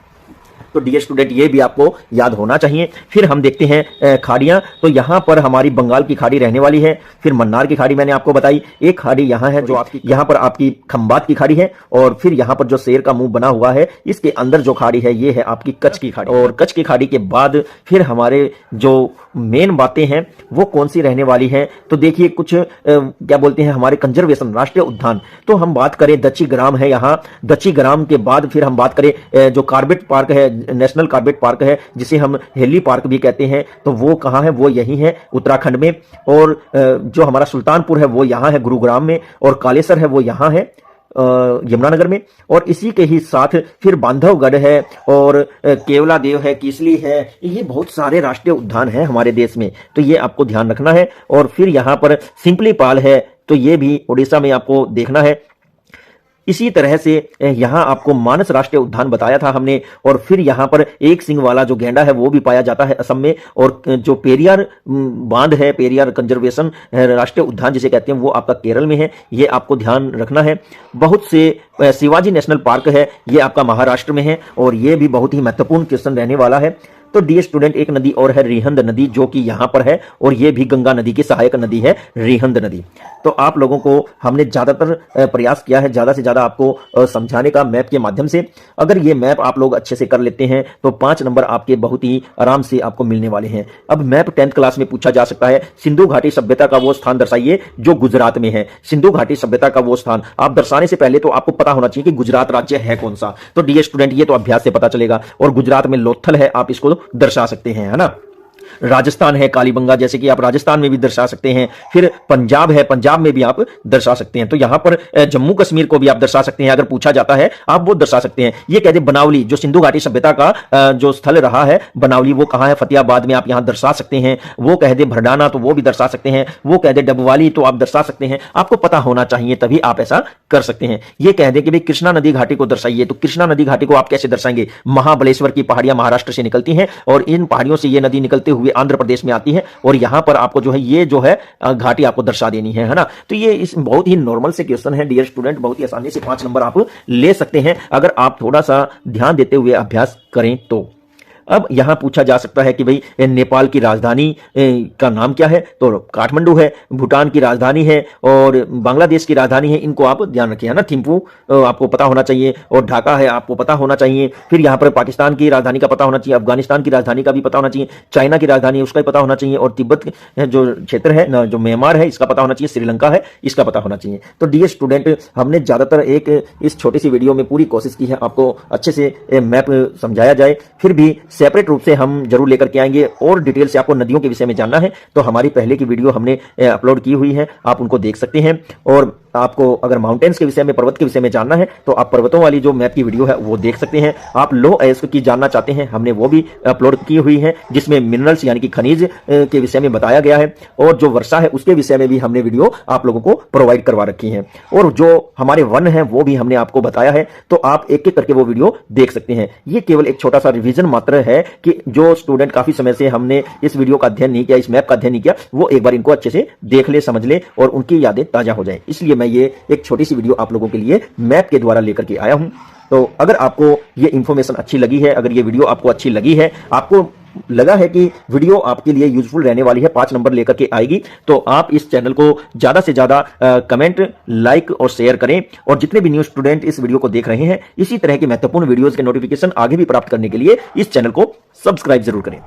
तो डियर स्टूडेंट ये भी आपको याद होना चाहिए। फिर हम देखते हैं खाड़ियां, तो यहां पर हमारी बंगाल की खाड़ी रहने वाली है, फिर मन्नार की खाड़ी मैंने आपको बताई, एक खाड़ी यहां है जो आपकी यहां पर आपकी खंबात की खाड़ी है, और फिर यहां पर जो शेर का मुंह बना हुआ है इसके अंदर जो खाड़ी है ये है आपकी कच्छ की खाड़ी। और कच्छ की खाड़ी के बाद फिर हमारे जो मेन बातें हैं वो कौन सी रहने वाली है, तो देखिए कुछ क्या बोलते हैं हमारे कंजर्वेशन राष्ट्रीय उद्यान, तो हम बात करें दच्ची ग्राम है, यहाँ दच्ची ग्राम के बाद फिर हम बात करें जो कार्बेट पार्क है, नेशनल कार्बेट पार्क है जिसे हम हेली पार्क भी कहते हैं, तो वो कहाँ है, वो यही है उत्तराखंड में। और जो हमारा सुल्तानपुर है वो यहाँ है गुरुग्राम में, और कालेसर है वो यहाँ है यमुनानगर में। और इसी के ही साथ फिर बांधवगढ़ है, और केवला देव है, किसली है, ये बहुत सारे राष्ट्रीय उद्यान हैं हमारे देश में, तो ये आपको ध्यान रखना है। और फिर यहाँ पर सिंपलीपाल है, तो ये भी उड़ीसा में आपको देखना है। इसी तरह से यहाँ आपको मानस राष्ट्रीय उद्यान बताया था हमने, और फिर यहाँ पर एक सिंह वाला जो गेंडा है वो भी पाया जाता है असम में। और जो पेरियार बांध है, पेरियार कंजर्वेशन राष्ट्रीय उद्यान जिसे कहते हैं, वो आपका केरल में है, ये आपको ध्यान रखना है। बहुत से शिवाजी नेशनल पार्क है, ये आपका महाराष्ट्र में है, और ये भी बहुत ही महत्वपूर्ण क्वेश्चन रहने वाला है। तो डियर स्टूडेंट एक नदी और है रिहंद नदी, जो कि यहाँ पर है, और ये भी गंगा नदी की सहायक नदी है रिहंद नदी। तो आप लोगों को हमने ज्यादातर प्रयास किया है ज्यादा से ज्यादा आपको समझाने का मैप के माध्यम से। अगर ये मैप आप लोग अच्छे से कर लेते हैं तो 5 नंबर आपके बहुत ही आराम से आपको मिलने वाले हैं। अब मैप 10th क्लास में पूछा जा सकता है, सिंधु घाटी सभ्यता का वो स्थान दर्शाइए जो गुजरात में है। सिंधु घाटी सभ्यता का वो स्थान आप दर्शाने से पहले तो आपको पता होना चाहिए कि गुजरात राज्य है कौन सा। तो डियर स्टूडेंट ये तो अभ्यास से पता चलेगा, और गुजरात में लोथल है, आप इसको दर्शा सकते हैं, है ना। राजस्थान है कालीबंगा, जैसे कि आप राजस्थान में भी दर्शा सकते हैं। फिर पंजाब है, पंजाब में भी आप दर्शा सकते हैं। तो यहां पर जम्मू कश्मीर को भी आप दर्शा सकते हैं, अगर पूछा जाता है आप वो दर्शा सकते हैं। ये कहते हैं बनावली, जो सिंधु घाटी सभ्यता का जो स्थल रहा है बनावली, वो कहां है, फतेहाबाद में, आप यहां दर्शा सकते हैं। वो कह दे भरडाना, तो वो भी दर्शा सकते हैं। वो कह दे डबवाली, तो आप दर्शा सकते हैं। आपको पता होना चाहिए, तभी आप ऐसा कर सकते हैं। ये कह दे कि भाई कृष्णा नदी घाटी को दर्शाइए, तो कृष्णा नदी घाटी को आप कैसे दर्शाएंगे, महाबलेश्वर की पहाड़ियां महाराष्ट्र से निकलती हैं, और इन पहाड़ियों से ये नदी निकलते हुए आंध्र प्रदेश में आती है, और यहां पर आपको जो है ये जो है घाटी आपको दर्शा देनी है ना। तो ये इस बहुत ही नॉर्मल से क्वेश्चन है डियर स्टूडेंट, बहुत ही आसानी से 5 नंबर आप ले सकते हैं अगर आप थोड़ा सा ध्यान देते हुए अभ्यास करें तो। अब यहां पूछा जा सकता है कि भाई नेपाल की राजधानी का नाम क्या है, तो काठमांडू है। भूटान की राजधानी है, और बांग्लादेश की राजधानी है, इनको आप ध्यान रखिए, है ना। थिम्पू आपको पता होना चाहिए, और ढाका है आपको पता होना चाहिए। फिर यहां पर पाकिस्तान की राजधानी का पता होना चाहिए, अफगानिस्तान की राजधानी का भी पता होना चाहिए, चाइना की राजधानी उसका भी पता होना चाहिए, और तिब्बत जो क्षेत्र है, जो म्यांमार है, इसका पता होना चाहिए, श्रीलंका है, इसका पता होना चाहिए। तो डियर स्टूडेंट हमने ज्यादातर इस छोटी सी वीडियो में पूरी कोशिश की है आपको अच्छे से मैप समझाया जाए। फिर भी सेपरेट रूप से हम जरूर लेकर के आएंगे, और डिटेल से आपको नदियों के विषय में जानना है तो हमारी पहले की वीडियो हमने अपलोड की हुई है, आप उनको देख सकते हैं। और आपको अगर माउंटेन्स के विषय में, पर्वत के विषय में जानना है तो आप पर्वतों वाली जो मैप की वीडियो है वो देख सकते हैं। आप लो अयस्क की जानना चाहते हैं, हमने वो भी अपलोड की हुई है, जिसमें मिनरल्स यानी कि खनिज के विषय में बताया गया है, और जो वर्षा है उसके विषय में भी हमने वीडियो आप लोगों को प्रोवाइड करवा रखी है, और जो हमारे वन है वो भी हमने आपको बताया है। तो आप एक एक करके वो वीडियो देख सकते हैं। ये केवल एक छोटा सा रिवीजन मात्र है कि जो स्टूडेंट काफी समय से हमने इस वीडियो का अध्ययन नहीं किया, इस मैप का अध्ययन नहीं किया, वो एक बार इनको अच्छे से देख ले, समझ ले, और उनकी यादें ताजा हो जाए। इसलिए मैं ये एक छोटी सी वीडियो आप लोगों के लिए मैप के द्वारा लेकर के आया हूं। तो अगर आपको ये इंफॉर्मेशन अच्छी लगी है, अगर ये वीडियो आपको अच्छी लगी है, आपको लगा है कि वीडियो आपके लिए यूजफुल रहने वाली है, 5 नंबर लेकर के आएगी, तो आप इस चैनल को ज्यादा से ज्यादा कमेंट, लाइक और शेयर करें। और जितने भी न्यू स्टूडेंट इस वीडियो को देख रहे हैं, इसी तरह की महत्वपूर्ण वीडियोस के नोटिफिकेशन आगे भी प्राप्त करने के लिए इस चैनल को सब्सक्राइब जरूर करें।